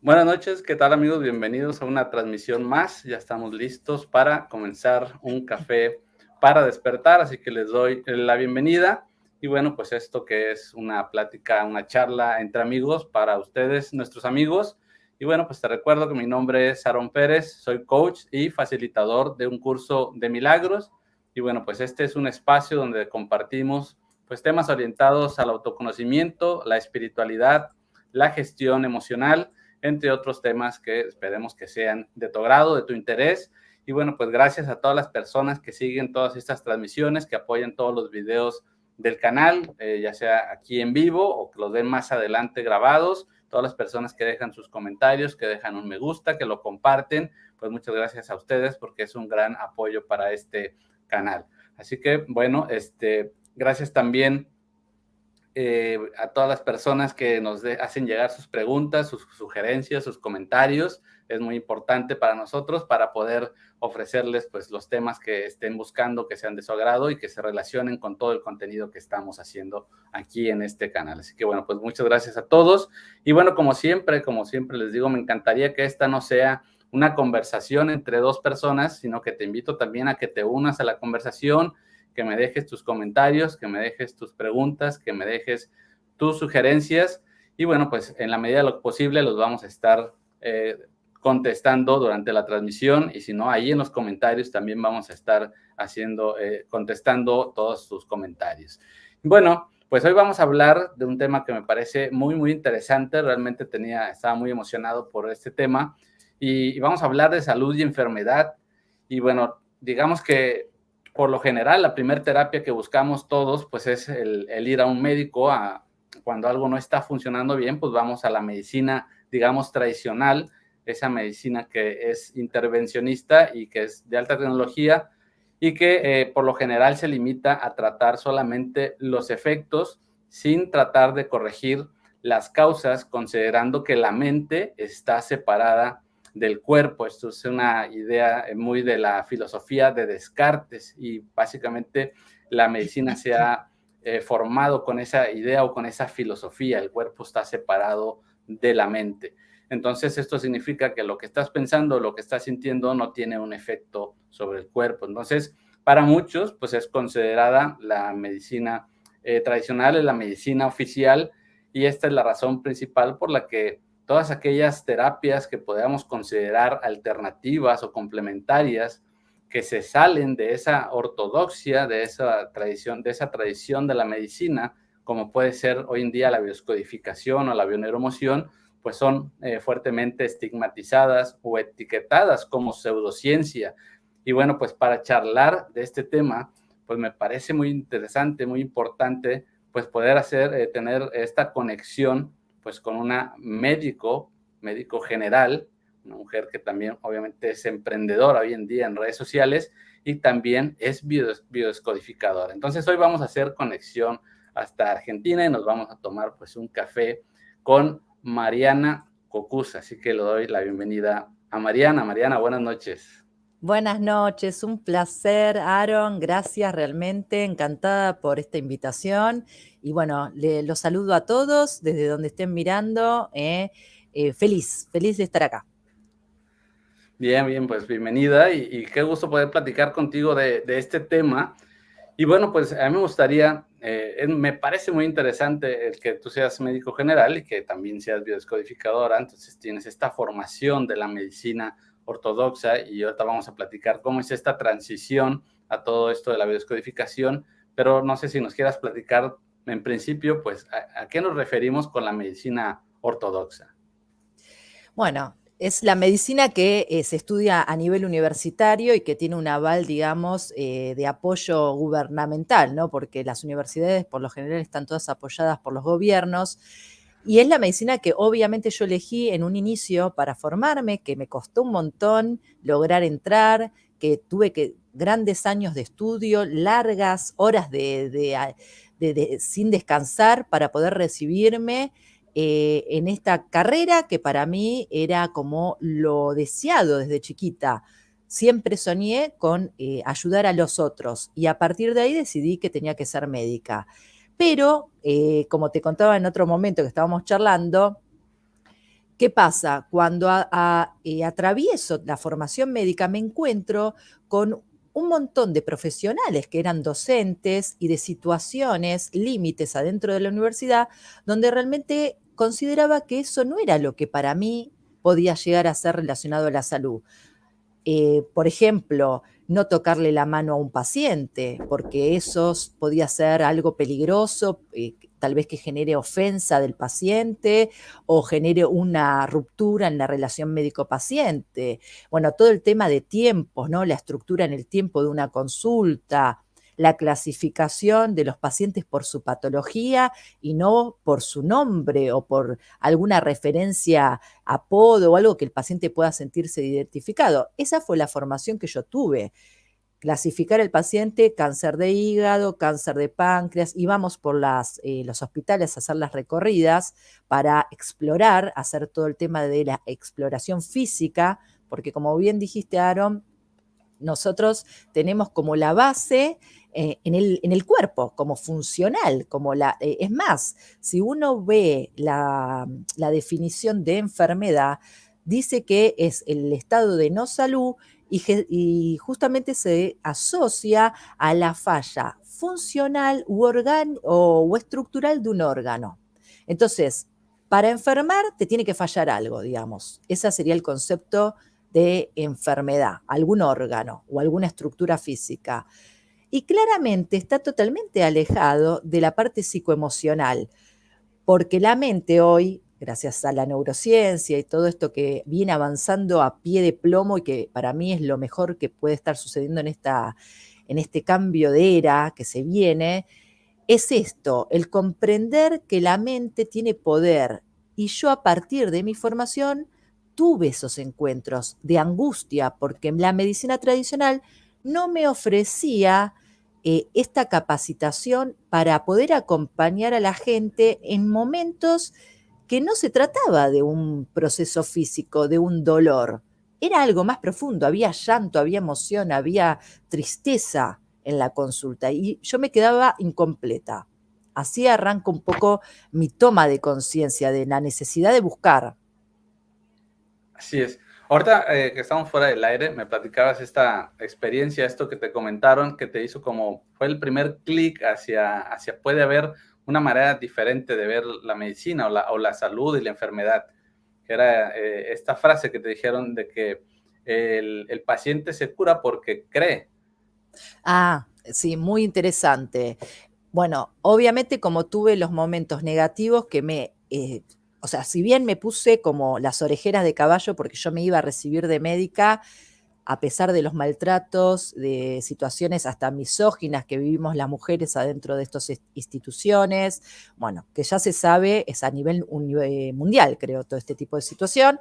Buenas noches, ¿qué tal amigos? Bienvenidos a una transmisión más. Ya estamos listos para comenzar un café para despertar, así que les doy la bienvenida. Y bueno, pues esto que es una plática, una charla entre amigos para ustedes, nuestros amigos. Y bueno, pues te recuerdo que mi nombre es Aaron Pérez, soy coach y facilitador de un curso de milagros. Y bueno, pues este es un espacio donde compartimos pues temas orientados al autoconocimiento, la espiritualidad, la gestión emocional, entre otros temas que esperemos que sean de tu agrado, de tu interés. Y bueno, pues gracias a todas las personas que siguen todas estas transmisiones, que apoyan todos los videos del canal, ya sea aquí en vivo o que los ven más adelante grabados, todas las personas que dejan sus comentarios, que dejan un me gusta, que lo comparten, pues muchas gracias a ustedes porque es un gran apoyo para este canal. Así que bueno, gracias también a todas las personas que nos hacen llegar sus preguntas, sus sugerencias, sus comentarios. Es muy importante para nosotros para poder ofrecerles pues los temas que estén buscando, que sean de su agrado y que se relacionen con todo el contenido que estamos haciendo aquí en este canal. Así que bueno, pues muchas gracias a todos. Y bueno, como siempre les digo, me encantaría que esta no sea una conversación entre dos personas, sino que te invito también a que te unas a la conversación, que me dejes tus comentarios, que me dejes tus preguntas, que me dejes tus sugerencias. Y bueno, pues en la medida de lo posible los vamos a estar contestando durante la transmisión, y si no, ahí en los comentarios también vamos a estar contestando todos sus comentarios. Bueno, pues hoy vamos a hablar de un tema que me parece muy, muy interesante. Realmente estaba muy emocionado por este tema, y vamos a hablar de salud y enfermedad. Y bueno, digamos que por lo general, la primera terapia que buscamos todos, pues es el ir a un médico. Cuando algo no está funcionando bien, pues vamos a la medicina, digamos, tradicional, esa medicina que es intervencionista y que es de alta tecnología, y que por lo general se limita a tratar solamente los efectos sin tratar de corregir las causas, considerando que la mente está separada del cuerpo. Esto es una idea muy de la filosofía de Descartes, y básicamente la medicina se ha formado con esa idea o con esa filosofía. El cuerpo está separado de la mente. Entonces esto significa que lo que estás pensando, lo que estás sintiendo, no tiene un efecto sobre el cuerpo. Entonces, para muchos, pues es considerada la medicina tradicional, es la medicina oficial, y esta es la razón principal por la que todas aquellas terapias que podamos considerar alternativas o complementarias, que se salen de esa ortodoxia, de esa tradición de la medicina, como puede ser hoy en día la bioscodificación o la bioneuromoción, pues son fuertemente estigmatizadas o etiquetadas como pseudociencia. Y bueno, pues para charlar de este tema, pues me parece muy interesante, muy importante, pues poder tener esta conexión pues con una médico general, una mujer que también obviamente es emprendedora hoy en día en redes sociales, y también es biodescodificadora. Entonces hoy vamos a hacer conexión hasta Argentina y nos vamos a tomar pues un café con Mariana Cocuzza. Así que le doy la bienvenida a Mariana. Mariana, buenas noches. Buenas noches, un placer, Aaron, gracias realmente, encantada por esta invitación. Y bueno, los saludo a todos desde donde estén mirando. Feliz de estar acá. Bien, bien, pues bienvenida, y qué gusto poder platicar contigo de este tema. Y bueno, pues a mí me gustaría, me parece muy interesante el que tú seas médico general y que también seas biodescodificadora. Entonces tienes esta formación de la medicina ortodoxa, y ahorita vamos a platicar cómo es esta transición a todo esto de la biodescodificación. Pero no sé si nos quieras platicar en principio, pues, ¿a qué nos referimos con la medicina ortodoxa? Bueno, es la medicina que se estudia a nivel universitario y que tiene un aval, digamos, de apoyo gubernamental, ¿no? Porque las universidades por lo general están todas apoyadas por los gobiernos. Y es la medicina que obviamente yo elegí en un inicio para formarme, que me costó un montón lograr entrar, que tuve grandes años de estudio, largas horas sin descansar para poder recibirme en esta carrera que para mí era como lo deseado desde chiquita. Siempre soñé con ayudar a los otros, y a partir de ahí decidí que tenía que ser médica. Pero, como te contaba en otro momento que estábamos charlando, ¿Qué pasa? Cuando atravieso la formación médica me encuentro con un montón de profesionales que eran docentes y de situaciones, límites adentro de la universidad, donde realmente consideraba que eso no era lo que para mí podía llegar a ser relacionado a la salud. Por ejemplo, no tocarle la mano a un paciente, porque eso podía ser algo peligroso, tal vez que genere ofensa del paciente o genere una ruptura en la relación médico-paciente. Bueno, todo el tema de tiempos, ¿no? La estructura en el tiempo de una consulta, la clasificación de los pacientes por su patología y no por su nombre o por alguna referencia, apodo o algo que el paciente pueda sentirse identificado. Esa fue la formación que yo tuve. Clasificar el paciente, cáncer de hígado, cáncer de páncreas, íbamos por los hospitales a hacer las recorridas para explorar, hacer todo el tema de la exploración física, porque como bien dijiste, Aaron, nosotros tenemos como la base en el cuerpo, como funcional, es más, si uno ve la definición de enfermedad, dice que es el estado de no salud y justamente se asocia a la falla funcional o estructural de un órgano. Entonces, para enfermar te tiene que fallar algo, digamos. Ese sería el concepto de enfermedad, algún órgano o alguna estructura física. Y claramente está totalmente alejado de la parte psicoemocional, porque la mente hoy, gracias a la neurociencia y todo esto que viene avanzando a pie de plomo y que para mí es lo mejor que puede estar sucediendo en este cambio de era que se viene, es esto, el comprender que la mente tiene poder. Y yo a partir de mi formación tuve esos encuentros de angustia porque la medicina tradicional no me ofrecía esta capacitación para poder acompañar a la gente en momentos que no se trataba de un proceso físico, de un dolor. Era algo más profundo, había llanto, había emoción, había tristeza en la consulta y yo me quedaba incompleta. Así arranca un poco mi toma de conciencia de la necesidad de buscar. Así es. Ahorita que estamos fuera del aire, me platicabas esta experiencia, esto que te comentaron, que te hizo como, fue el primer clic hacia puede haber una manera diferente de ver la medicina o la salud y la enfermedad, que era esta frase que te dijeron de que el paciente se cura porque cree. Ah, sí, muy interesante. Bueno, obviamente como tuve los momentos negativos o sea, si bien me puse como las orejeras de caballo porque yo me iba a recibir de médica, a pesar de los maltratos, de situaciones hasta misóginas que vivimos las mujeres adentro de estas instituciones, bueno, que ya se sabe, es a nivel mundial, creo, todo este tipo de situación,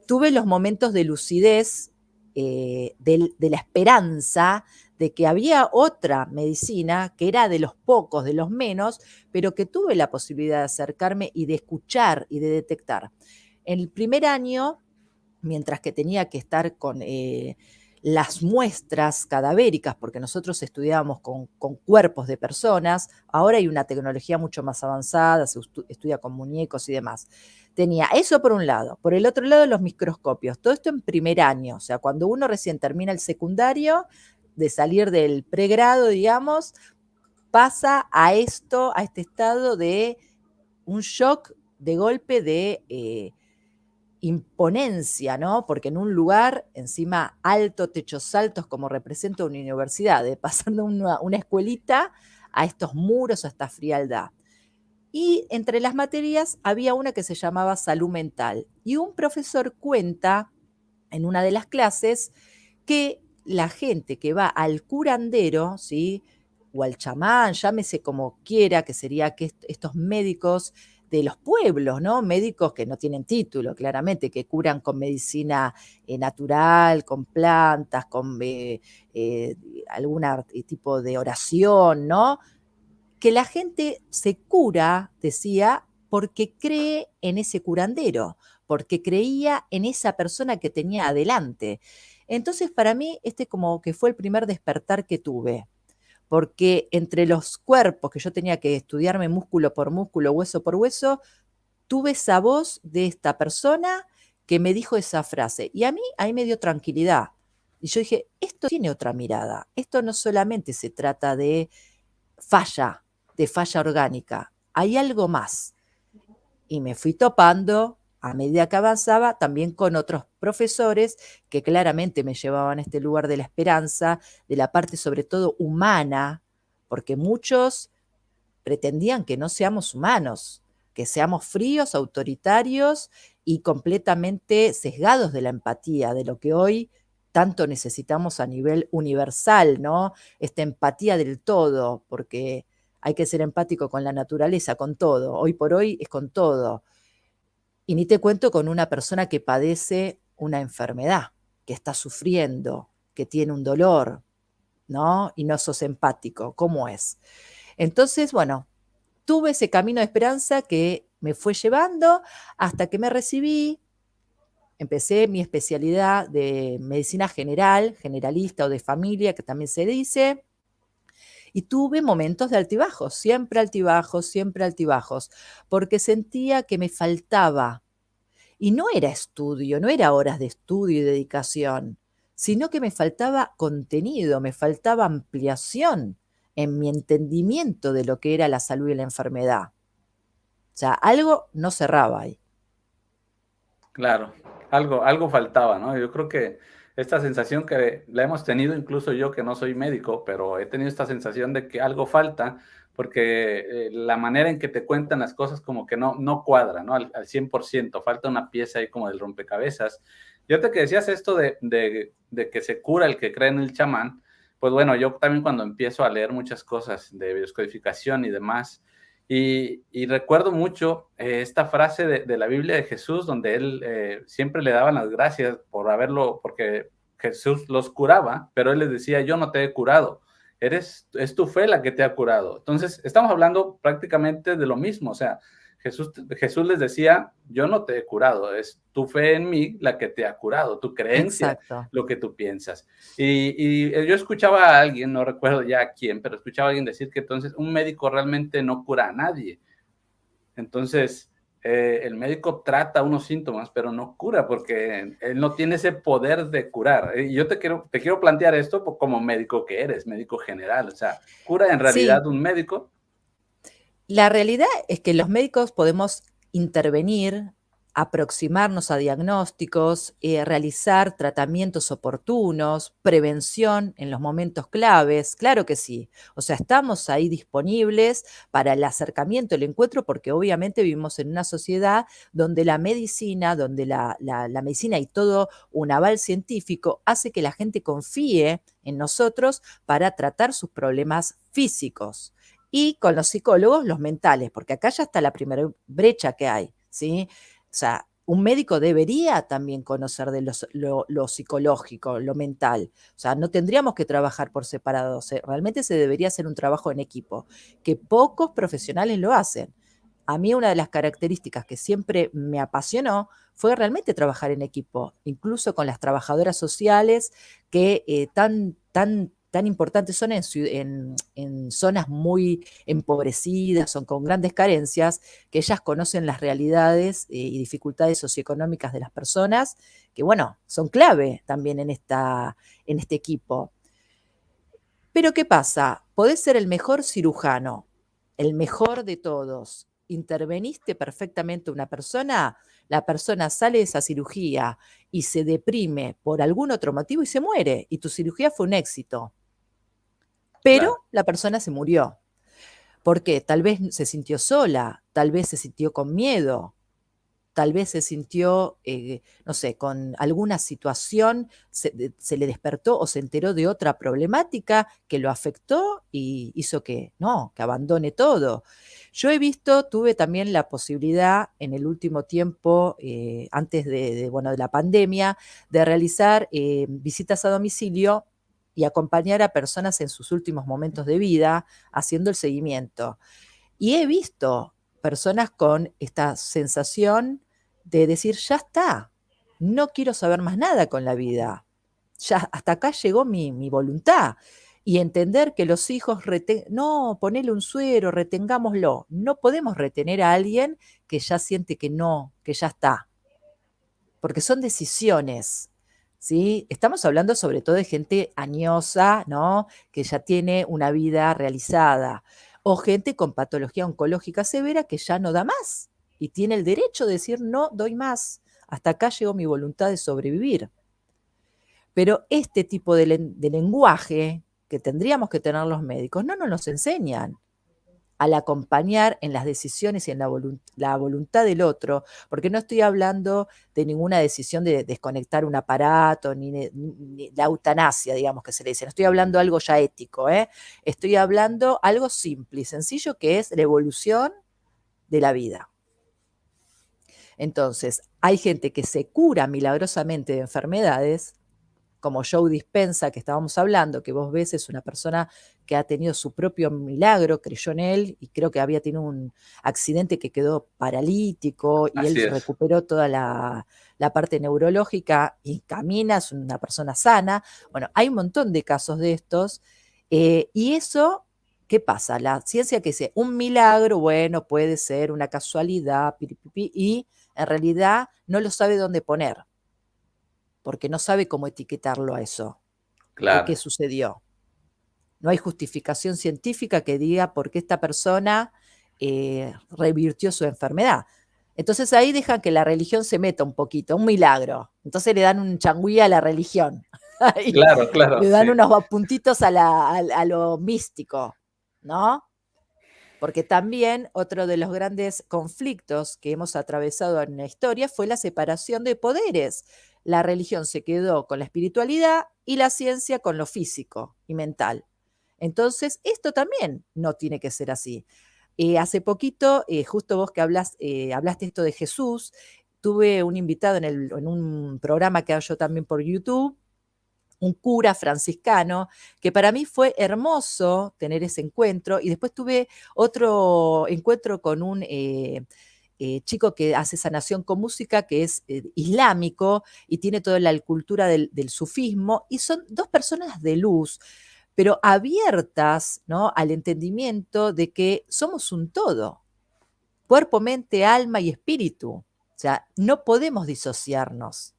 tuve los momentos de lucidez, de la esperanza de que había otra medicina que era de los pocos, de los menos, pero que tuve la posibilidad de acercarme y de escuchar y de detectar. En el primer año, mientras que tenía que estar con las muestras cadavéricas, porque nosotros estudiábamos con cuerpos de personas, ahora hay una tecnología mucho más avanzada, se estudia con muñecos y demás. Tenía eso por un lado, por el otro lado los microscopios, todo esto en primer año, o sea, cuando uno recién termina el secundario, de salir del pregrado, digamos, pasa a este estado de un shock de golpe de imponencia, ¿no? Porque en un lugar, encima alto, techos altos, como representa una universidad, de pasando una escuelita a estos muros, a esta frialdad. Y entre las materias había una que se llamaba salud mental. Y un profesor cuenta en una de las clases que la gente que va al curandero, ¿sí? O al chamán, llámese como quiera, que sería que estos médicos de los pueblos, ¿no? Médicos que no tienen título, claramente, que curan con medicina natural, con plantas, con algún tipo de oración, ¿no? Que la gente se cura, decía, porque cree en ese curandero, porque creía en esa persona que tenía adelante. Entonces, para mí, este como que fue el primer despertar que tuve, porque entre los cuerpos que yo tenía que estudiarme músculo por músculo, hueso por hueso, tuve esa voz de esta persona que me dijo esa frase. Y a mí ahí me dio tranquilidad. Y yo dije, esto tiene otra mirada. Esto no solamente se trata falla, de falla orgánica. Hay algo más. Y me fui topando a medida que avanzaba también con otros profesores que claramente me llevaban a este lugar de la esperanza, de la parte sobre todo humana, porque muchos pretendían que no seamos humanos, que seamos fríos, autoritarios y completamente sesgados de la empatía, de lo que hoy tanto necesitamos a nivel universal, ¿no? Esta empatía del todo, porque hay que ser empático con la naturaleza, con todo. Hoy por hoy es con todo. Y ni te cuento con una persona que padece una enfermedad, que está sufriendo, que tiene un dolor, ¿no? Y no sos empático. ¿Cómo es? Entonces, bueno, tuve ese camino de esperanza que me fue llevando hasta que me recibí, empecé mi especialidad de medicina general, generalista o de familia, que también se dice, y tuve momentos de altibajos, siempre altibajos, porque sentía que me faltaba. Y no era estudio, no era horas de estudio y dedicación, sino que me faltaba contenido, me faltaba ampliación en mi entendimiento de lo que era la salud y la enfermedad. O sea, algo no cerraba ahí. Claro, algo faltaba, ¿no? Yo creo que esta sensación que la hemos tenido, incluso yo que no soy médico, pero he tenido esta sensación de que algo falta, porque la manera en que te cuentan las cosas como que no cuadra, ¿no? Al 100%, falta una pieza ahí como del rompecabezas. Y ahorita que decías esto de que se cura el que cree en el chamán, pues bueno, yo también cuando empiezo a leer muchas cosas de bioscodificación y demás, y recuerdo mucho esta frase de la Biblia de Jesús, donde él siempre le daban las gracias por haberlo, porque Jesús los curaba, pero él les decía, yo no te he curado, es tu fe la que te ha curado. Entonces, estamos hablando prácticamente de lo mismo, o sea, Jesús les decía, yo no te he curado, es tu fe en mí la que te ha curado, tu creencia, Exacto. lo que tú piensas. Y yo escuchaba a alguien, no recuerdo ya a quién, pero escuchaba a alguien decir que entonces un médico realmente no cura a nadie. Entonces, el médico trata unos síntomas, pero no cura porque él no tiene ese poder de curar. Y yo te quiero plantear esto como médico que eres, médico general. O sea, ¿cura en Sí, realidad un médico? la realidad es que los médicos podemos intervenir, aproximarnos a diagnósticos, realizar tratamientos oportunos, prevención en los momentos claves, claro que sí. O sea, estamos ahí disponibles para el acercamiento, el encuentro, porque obviamente vivimos en una sociedad donde la medicina, donde la medicina y todo un aval científico hace que la gente confíe en nosotros para tratar sus problemas físicos y con los psicólogos los mentales, porque acá ya está la primera brecha que hay, ¿sí? O sea, un médico debería también conocer de lo psicológico, lo mental. O sea, no tendríamos que trabajar por separado. Realmente se debería hacer un trabajo en equipo, que pocos profesionales lo hacen. A mí una de las características que siempre me apasionó fue realmente trabajar en equipo, incluso con las trabajadoras sociales que tan importantes son en zonas muy empobrecidas o con grandes carencias, que ellas conocen las realidades y dificultades socioeconómicas de las personas, que bueno, son clave también en este equipo. Pero ¿qué pasa? Podés ser el mejor cirujano, el mejor de todos. Interveniste perfectamente una persona, la persona sale de esa cirugía y se deprime por algún otro motivo y se muere, y tu cirugía fue un éxito. Claro. Pero la persona se murió. ¿Por qué? Tal vez se sintió sola, tal vez se sintió con miedo, tal vez se sintió, no sé, con alguna situación, se le despertó o se enteró de otra problemática que lo afectó y hizo que, no, que abandone todo. Yo he visto, tuve también la posibilidad en el último tiempo, antes bueno, de la pandemia, de realizar visitas a domicilio y acompañar a personas en sus últimos momentos de vida, haciendo el seguimiento. Y he visto personas con esta sensación de decir, ya está, no quiero saber más nada con la vida, ya hasta acá llegó mi voluntad. Y entender que los hijos, no, ponele un suero, retengámoslo. No podemos retener a alguien que ya siente que no, que ya está, porque son decisiones, ¿sí? Estamos hablando sobre todo de gente añosa, ¿no? Que ya tiene una vida realizada, o gente con patología oncológica severa que ya no da más y tiene el derecho de decir no doy más, hasta acá llegó mi voluntad de sobrevivir. Pero este tipo de lenguaje que tendríamos que tener los médicos no nos los enseñan al acompañar en las decisiones y en la voluntad del otro, porque no estoy hablando de ninguna decisión de desconectar un aparato, ni la eutanasia, digamos que se le dice, no estoy hablando de algo ya ético, ¿eh? Estoy hablando algo simple y sencillo que es la evolución de la vida. Entonces, hay gente que se cura milagrosamente de enfermedades, como Joe Dispenza, que estábamos hablando, que vos ves es una persona que ha tenido su propio milagro, creyó en él y creo que había tenido un accidente que quedó paralítico y él Así es. recuperó toda la parte neurológica y camina, es una persona sana. Bueno, hay un montón de casos de estos y eso, ¿qué pasa? La ciencia que dice, un milagro, bueno, puede ser una casualidad, piripipi, y en realidad no lo sabe dónde poner porque no sabe cómo etiquetarlo a eso, de qué Claro, sucedió. No hay justificación científica que diga por qué esta persona revirtió su enfermedad. Entonces ahí dejan que la religión se meta un poquito, un milagro. Entonces le dan un changüí a la religión. Ahí, claro, claro, le dan sí. unos puntitos a lo místico, ¿no? Porque también otro de los grandes conflictos que hemos atravesado en la historia fue la separación de poderes. La religión se quedó con la espiritualidad y la ciencia con lo físico y mental. Entonces, esto también no tiene que ser así. Hace poquito, justo vos que hablaste esto de Jesús, tuve un invitado en un programa que hago yo también por YouTube, un cura franciscano, que para mí fue hermoso tener ese encuentro. Y después tuve otro encuentro con un chico que hace sanación con música, que es islámico y tiene toda la cultura del sufismo. Y son dos personas de luz, pero abiertas, ¿no?, al entendimiento de que somos un todo, cuerpo, mente, alma y espíritu. O sea, no podemos disociarnos.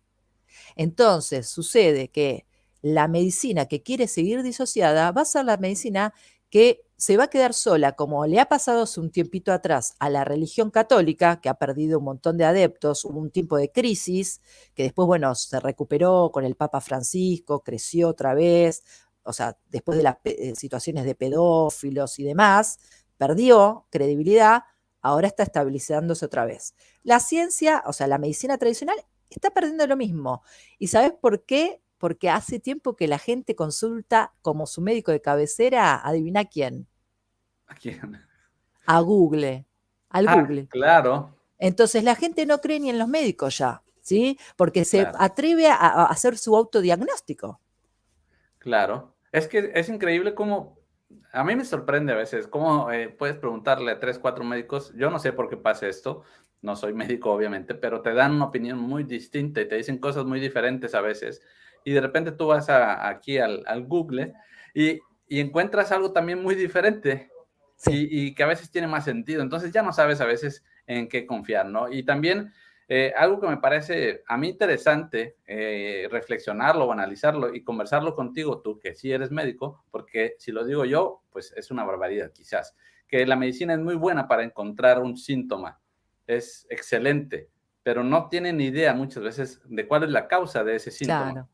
Entonces, sucede que la medicina que quiere seguir disociada va a ser la medicina que se va a quedar sola, como le ha pasado hace un tiempito atrás a la religión católica, que ha perdido un montón de adeptos, hubo un tiempo de crisis, que después, bueno, se recuperó con el Papa Francisco, creció otra vez, o sea, después de las situaciones de pedófilos y demás, perdió credibilidad, ahora está estabilizándose otra vez. La ciencia, o sea, la medicina tradicional está perdiendo lo mismo. ¿Y sabes por qué? Porque hace tiempo que la gente consulta como su médico de cabecera, adivina quién, ¿A quién? a Google, al Ah, Google. claro, Entonces la gente no cree ni en los médicos ya, ¿sí? Porque se claro. atreve a hacer su autodiagnóstico. Claro. Es que es increíble cómo a mí me sorprende a veces cómo, puedes preguntarle a 3 4 médicos, yo no sé por qué pasa esto, no soy médico, obviamente, pero te dan una opinión muy distinta y te dicen cosas muy diferentes a veces, y de repente tú vas aquí al Google y encuentras algo también muy diferente, Sí, y que a veces tiene más sentido. Entonces, ya no sabes a veces en qué confiar, ¿no? Y también, algo que me parece a mí interesante, reflexionarlo o analizarlo y conversarlo contigo, tú que sí eres médico, porque si lo digo yo, pues es una barbaridad quizás, que la medicina es muy buena para encontrar un síntoma, es excelente, pero no tiene ni idea muchas veces de cuál es la causa de ese síntoma. claro.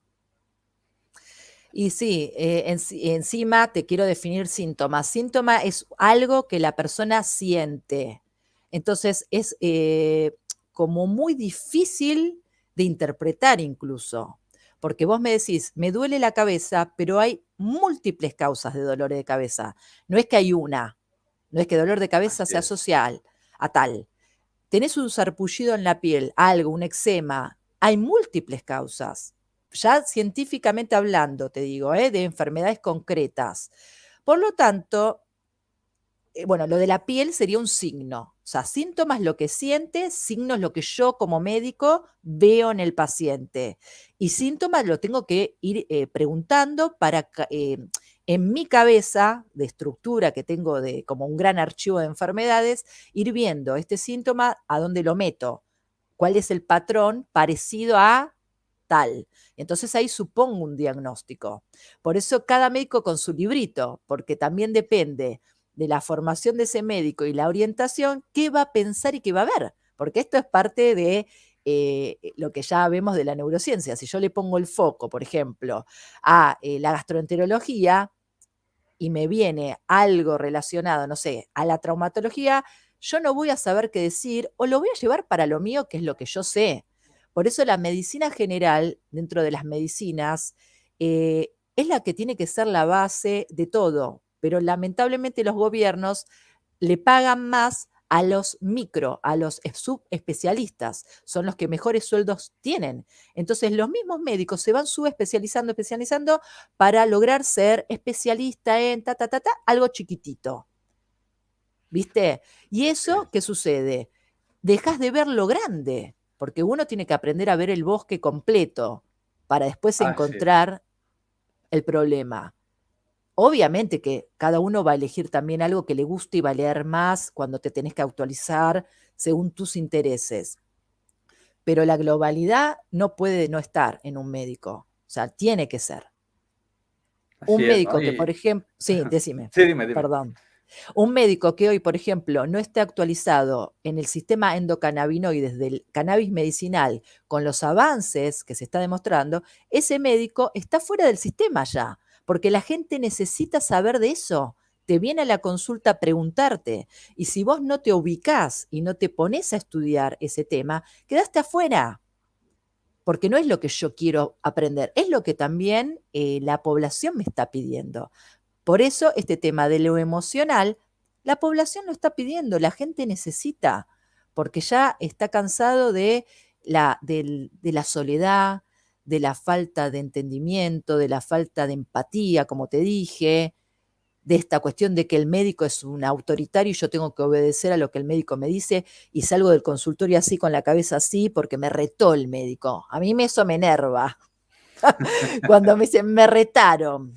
Y sí, encima te quiero definir síntomas. Síntoma es algo que la persona siente. Entonces es como muy difícil de interpretar incluso, porque vos me decís, me duele la cabeza, pero hay múltiples causas de dolor de cabeza. No es que hay una, no es que dolor de cabeza Así sea es, social, a tal. Tenés un sarpullido en la piel, algo, un eczema, hay múltiples causas. Ya científicamente hablando, te digo, de enfermedades concretas. Por lo tanto, bueno, lo de la piel sería un signo. O sea, síntomas lo que siente, signos lo que yo como médico veo en el paciente. Y síntomas lo tengo que ir preguntando para en mi cabeza de estructura que tengo de como un gran archivo de enfermedades, ir viendo este síntoma, a dónde lo meto, cuál es el patrón parecido a tal. Entonces ahí supongo un diagnóstico. Por eso cada médico con su librito, porque también depende de la formación de ese médico y la orientación, qué va a pensar y qué va a ver, porque esto es parte de lo que ya vemos de la neurociencia. Si yo le pongo el foco, por ejemplo, a la gastroenterología y me viene algo relacionado, no sé, a la traumatología, yo no voy a saber qué decir o lo voy a llevar para lo mío, que es lo que yo sé. Por eso la medicina general, dentro de las medicinas, es la que tiene que ser la base de todo, pero lamentablemente los gobiernos le pagan más a los micro, a los subespecialistas, son los que mejores sueldos tienen. Entonces los mismos médicos se van subespecializando, especializando para lograr ser especialista en algo chiquitito, ¿viste? Y eso, ¿qué sucede? Dejas de ver lo grande, porque uno tiene que aprender a ver el bosque completo para después Así es. encontrar el problema. Obviamente que cada uno va a elegir también algo que le guste y va a leer más cuando te tenés que actualizar según tus intereses. Pero la globalidad no puede no estar en un médico. O sea, tiene que ser. Un Así es, ¿no? médico que, por ejemplo, sí, decime, Sí, dime, dime. perdón. Un médico que hoy, por ejemplo, no esté actualizado en el sistema endocannabinoides del cannabis medicinal con los avances que se está demostrando, ese médico está fuera del sistema ya, porque la gente necesita saber de eso. Te viene a la consulta a preguntarte. Y si vos no te ubicás y no te pones a estudiar ese tema, quedaste afuera, porque no es lo que yo quiero aprender, es lo que también la población me está pidiendo. Por eso este tema de lo emocional, la población lo está pidiendo, la gente necesita, porque ya está cansado de la soledad, de la falta de entendimiento, de la falta de empatía, como te dije, de esta cuestión de que el médico es un autoritario y yo tengo que obedecer a lo que el médico me dice y salgo del consultorio así con la cabeza así porque me retó el médico. A mí eso me enerva. Cuando me dicen, me retaron.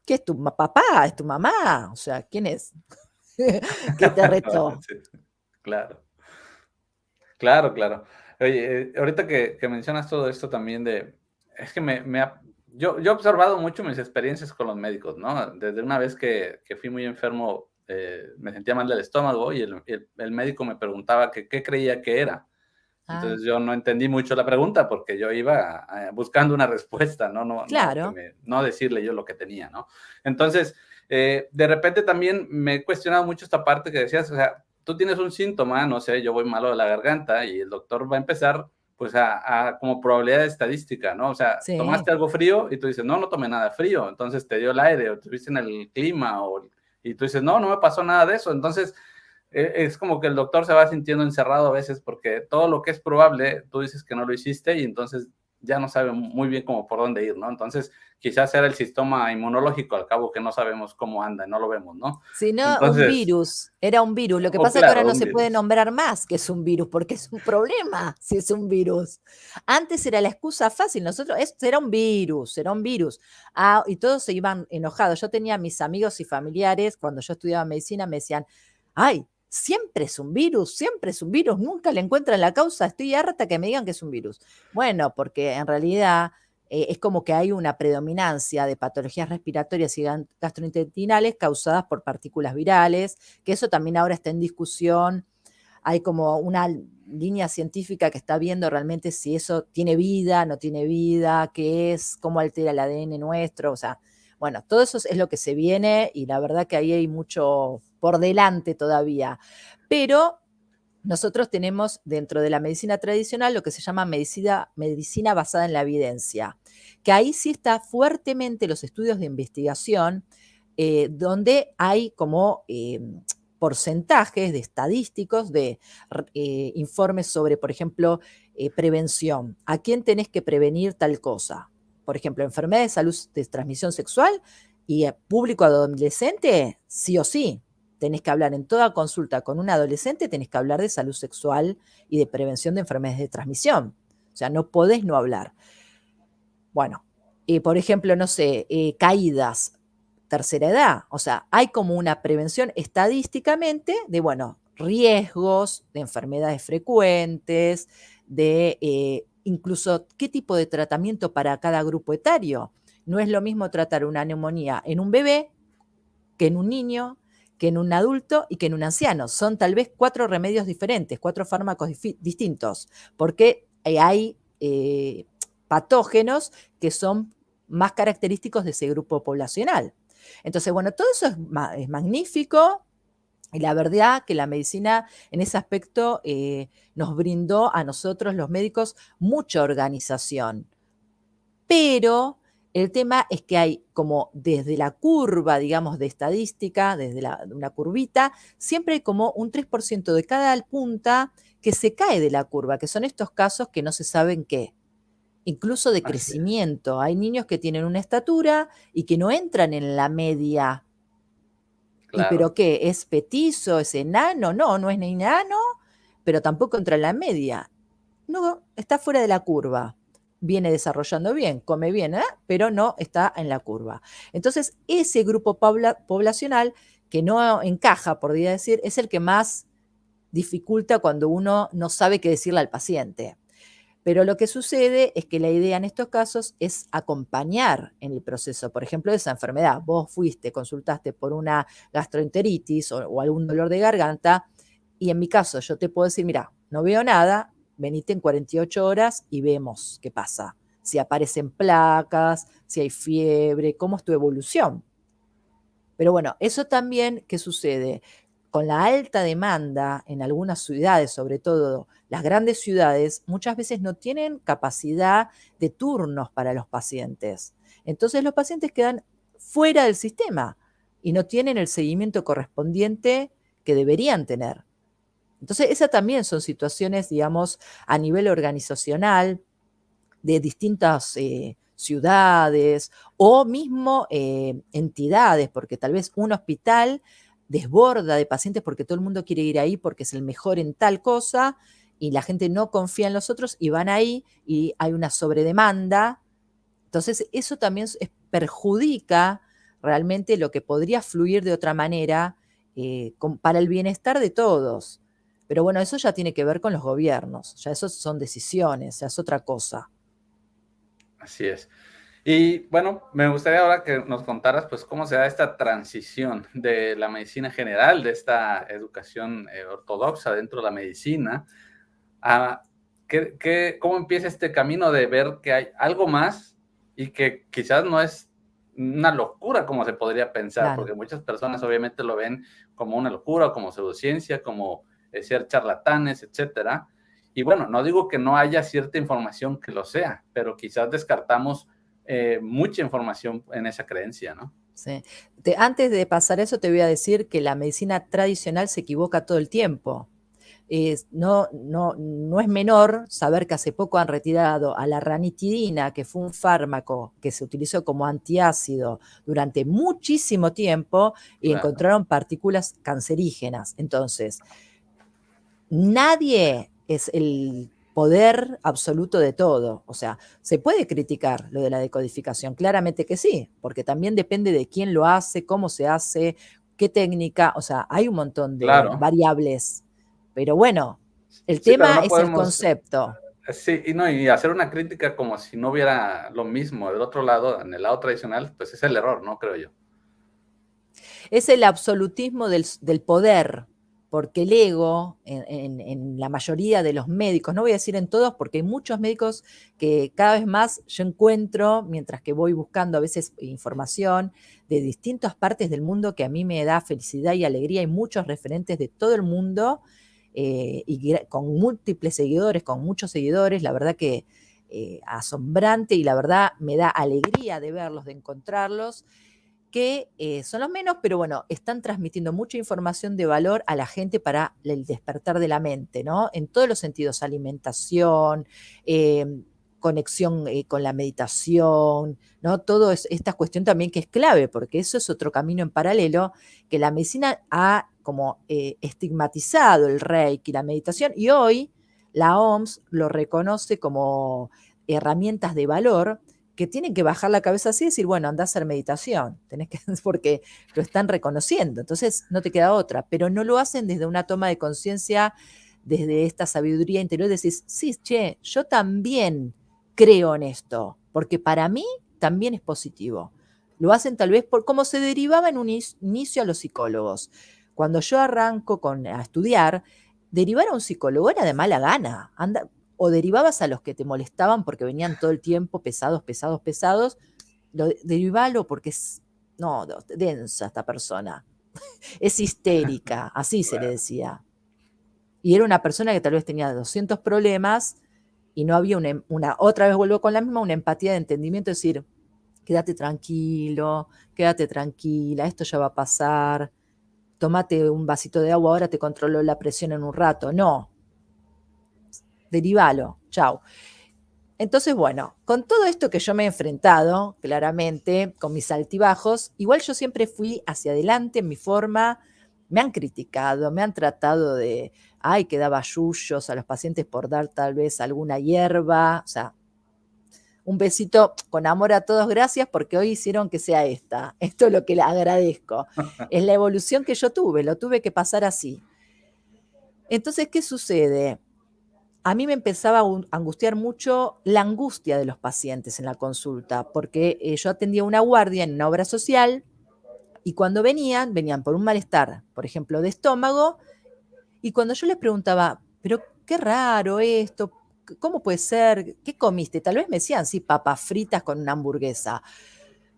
¿Qué es tu papá? ¿Es tu mamá? O sea, ¿quién es? Que te retó. Sí, claro, claro, claro. Oye, ahorita que mencionas todo esto también es que yo he observado mucho mis experiencias con los médicos, ¿no? Desde una vez que fui muy enfermo, me sentía mal del estómago y el médico me preguntaba que qué creía que era. Ah, Entonces yo no entendí mucho la pregunta porque yo iba buscando una respuesta, ¿no? claro. No decirle yo lo que tenía, ¿no? Entonces, de repente también me he cuestionado mucho esta parte que decías, o sea, tú tienes un síntoma, no sé, yo voy malo de la garganta y el doctor va a empezar pues como probabilidad estadística, ¿no? O sea, Sí. tomaste algo frío y tú dices, no, no tomé nada frío, entonces te dio el aire o estuviste en el clima y tú dices, no, no me pasó nada de eso, entonces es como que el doctor se va sintiendo encerrado a veces porque todo lo que es probable, tú dices que no lo hiciste y entonces ya no sabe muy bien cómo por dónde ir, ¿no? Entonces, quizás era el sistema inmunológico, al cabo que no sabemos cómo anda, no lo vemos, ¿no? Si no, un Entonces, virus, era un virus. Lo que o pasa es que ahora claro, no un se puede virus. nombrar más que es un virus, porque es un problema si es un virus. Antes era la excusa fácil, nosotros, esto era un virus, era un virus. Ah, y todos se iban enojados. Yo tenía mis amigos y familiares, cuando yo estudiaba medicina, me decían, ay, siempre es un virus, nunca le encuentran la causa, estoy harta que me digan que es un virus. Bueno, porque en realidad es como que hay una predominancia de patologías respiratorias y gastrointestinales causadas por partículas virales, que eso también ahora está en discusión. Hay como una línea científica que está viendo realmente si eso tiene vida, no tiene vida, qué es, cómo altera el ADN nuestro, o sea, bueno, todo eso es lo que se viene y la verdad que ahí hay mucho por delante todavía. Pero nosotros tenemos dentro de la medicina tradicional lo que se llama medicina basada en la evidencia, que ahí sí está fuertemente los estudios de investigación, donde hay como porcentajes de estadísticos de informes sobre, por ejemplo, prevención. ¿A quién tenés que prevenir tal cosa? Por ejemplo, enfermedades de salud de transmisión sexual y público adolescente, sí o sí tenés que hablar en toda consulta con un adolescente, tenés que hablar de salud sexual y de prevención de enfermedades de transmisión. O sea, no podés no hablar. Bueno, Por ejemplo, no sé, caídas, tercera edad. O sea, hay como una prevención estadísticamente de, bueno, riesgos de enfermedades frecuentes, de incluso qué tipo de tratamiento para cada grupo etario. No es lo mismo tratar una neumonía en un bebé que en un niño, que en un adulto y que en un anciano. Son tal vez 4 remedios diferentes, 4 fármacos distintos, porque hay patógenos que son más característicos de ese grupo poblacional. Entonces, bueno, todo eso es magnífico. Y la verdad que la medicina en ese aspecto nos brindó a nosotros los médicos mucha organización. Pero el tema es que hay como desde la curva, digamos, de estadística, desde una curvita, siempre hay como un 3% de cada punta que se cae de la curva, que son estos casos que no se saben qué, incluso de Así es, crecimiento. Hay niños que tienen una estatura y que no entran en la media. ¿Y pero claro. qué? ¿Es petizo? ¿Es enano? No, no es ni enano, pero tampoco entra en la media. No, está fuera de la curva. Viene desarrollando bien, come bien, pero no está en la curva. Entonces, ese grupo poblacional que no encaja, podría decir, es el que más dificulta cuando uno no sabe qué decirle al paciente. Pero lo que sucede es que la idea en estos casos es acompañar en el proceso, por ejemplo, de esa enfermedad. Vos fuiste, consultaste por una gastroenteritis o algún dolor de garganta, y en mi caso yo te puedo decir, mira, no veo nada, venite en 48 horas y vemos qué pasa. Si aparecen placas, si hay fiebre, cómo es tu evolución. Pero bueno, eso también, ¿qué sucede? Con la alta demanda en algunas ciudades, sobre todo las grandes ciudades, muchas veces no tienen capacidad de turnos para los pacientes. Entonces los pacientes quedan fuera del sistema y no tienen el seguimiento correspondiente que deberían tener. Entonces, esas también son situaciones, digamos, a nivel organizacional, de distintas ciudades o mismo entidades, porque tal vez un hospital desborda de pacientes porque todo el mundo quiere ir ahí porque es el mejor en tal cosa y la gente no confía en los otros y van ahí y hay una sobredemanda. Entonces, eso también perjudica realmente lo que podría fluir de otra manera para el bienestar de todos. Pero bueno, eso ya tiene que ver con los gobiernos, ya eso son decisiones, ya es otra cosa. Así es. Y bueno, me gustaría ahora que nos contaras, pues, cómo se da esta transición de la medicina general, de esta educación ortodoxa dentro de la medicina, a cómo empieza este camino de ver que hay algo más y que quizás no es una locura como se podría pensar, Claro. porque muchas personas obviamente lo ven como una locura, como pseudociencia, como ser charlatanes, etcétera. Y bueno, no digo que no haya cierta información que lo sea, pero quizás descartamos mucha información en esa creencia, ¿no? Sí. Antes de pasar eso, te voy a decir que la medicina tradicional se equivoca todo el tiempo. No es menor saber que hace poco han retirado a la ranitidina, que fue un fármaco que se utilizó como antiácido durante muchísimo tiempo y Claro, encontraron partículas cancerígenas. Entonces, nadie es el poder absoluto de todo. O sea, se puede criticar lo de la decodificación, claramente que sí, porque también depende de quién lo hace, cómo se hace, qué técnica, o sea, hay un montón de claro. variables. Pero bueno, el Sí, pero tema no es el podemos, concepto. sí, y no, y hacer una crítica como si no hubiera lo mismo del otro lado, en el lado tradicional, pues es el error, ¿no? Creo yo. Es el absolutismo del poder, porque el ego, en la mayoría de los médicos, no voy a decir en todos, porque hay muchos médicos que cada vez más yo encuentro, mientras que voy buscando a veces información de distintas partes del mundo que a mí me da felicidad y alegría, hay muchos referentes de todo el mundo y con múltiples seguidores, con muchos seguidores, la verdad que asombrante y la verdad me da alegría de verlos, de encontrarlos que son los menos, pero bueno, están transmitiendo mucha información de valor a la gente para el despertar de la mente, ¿no? En todos los sentidos, alimentación, eh, conexión con la meditación, ¿no? Todo esta cuestión también que es clave, porque eso es otro camino en paralelo, que la medicina ha como estigmatizado el reiki, la meditación, y hoy la OMS lo reconoce como herramientas de valor que tienen que bajar la cabeza así y decir, bueno, anda a hacer meditación, porque lo están reconociendo, entonces no te queda otra, pero no lo hacen desde una toma de conciencia, desde esta sabiduría interior, decís, sí, che, yo también creo en esto, porque para mí también es positivo. Lo hacen tal vez por cómo se derivaba en un inicio a los psicólogos. Cuando yo arranco a estudiar, derivar a un psicólogo era de mala gana. O derivabas a los que te molestaban porque venían todo el tiempo pesados, pesados, pesados, derivalo porque es, no, densa esta persona, es histérica, así se le decía. Y era una persona que tal vez tenía 200 problemas y no había otra vez vuelvo con la misma, una empatía de entendimiento, es decir, quédate tranquilo, quédate tranquila, esto ya va a pasar, tomate un vasito de agua, ahora te controlo la presión en un rato. No, derivalo, chau. Entonces, bueno, con todo esto que yo me he enfrentado, claramente, con mis altibajos, igual yo siempre fui hacia adelante en mi forma, me han criticado, me han tratado de, ay, que daba yuyos a los pacientes por dar tal vez alguna hierba, o sea, un besito con amor a todos, gracias, porque hoy hicieron que sea esta. Esto es lo que le agradezco. Es la evolución que yo tuve, lo tuve que pasar así. Entonces, ¿qué sucede? A mí me empezaba a angustiar mucho la angustia de los pacientes en la consulta, porque yo atendía una guardia en una obra social y cuando venían por un malestar, por ejemplo, de estómago, y cuando yo les preguntaba, pero qué raro esto, ¿cómo puede ser? ¿Qué comiste? Tal vez me decían, sí, papas fritas con una hamburguesa,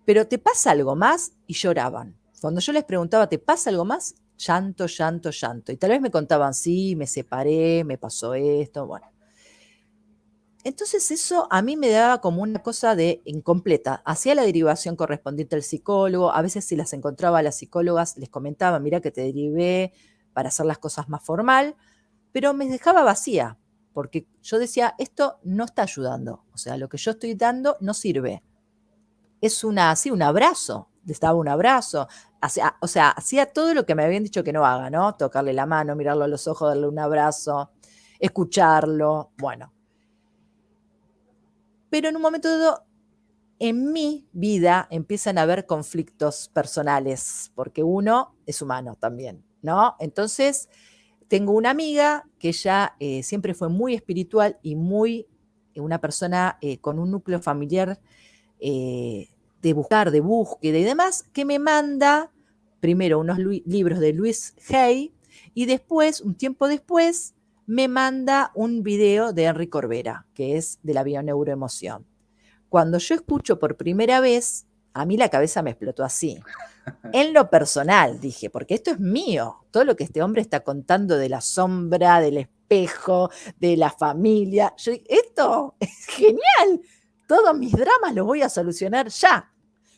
pero ¿te pasa algo más? Y lloraban. Cuando yo les preguntaba, ¿te pasa algo más? Llanto, llanto, llanto. Y tal vez me contaban, sí, me separé, me pasó esto, bueno. Entonces eso a mí me daba como una cosa de incompleta. Hacía la derivación correspondiente al psicólogo. A veces si las encontraba a las psicólogas, les comentaba, mira que te derivé para hacer las cosas más formal, pero me dejaba vacía, porque yo decía, esto no está ayudando. O sea, lo que yo estoy dando no sirve. Es un abrazo. Les daba un abrazo. O sea, hacía todo lo que me habían dicho que no haga, ¿no? Tocarle la mano, mirarlo a los ojos, darle un abrazo, escucharlo. Bueno. Pero en un momento dado, en mi vida empiezan a haber conflictos personales, porque uno es humano también, ¿no? Entonces, tengo una amiga que ella siempre fue muy espiritual y una persona con un núcleo familiar de buscar, de búsqueda y demás, que me manda primero unos libros de Luis Hay y después, un tiempo después, me manda un video de Henry Corbera, que es de la bioneuroemoción. Cuando yo escucho por primera vez, a mí la cabeza me explotó así. En lo personal, dije, porque esto es mío. Todo lo que este hombre está contando de la sombra, del espejo, de la familia. Yo dije, esto es genial. Todos mis dramas los voy a solucionar ya.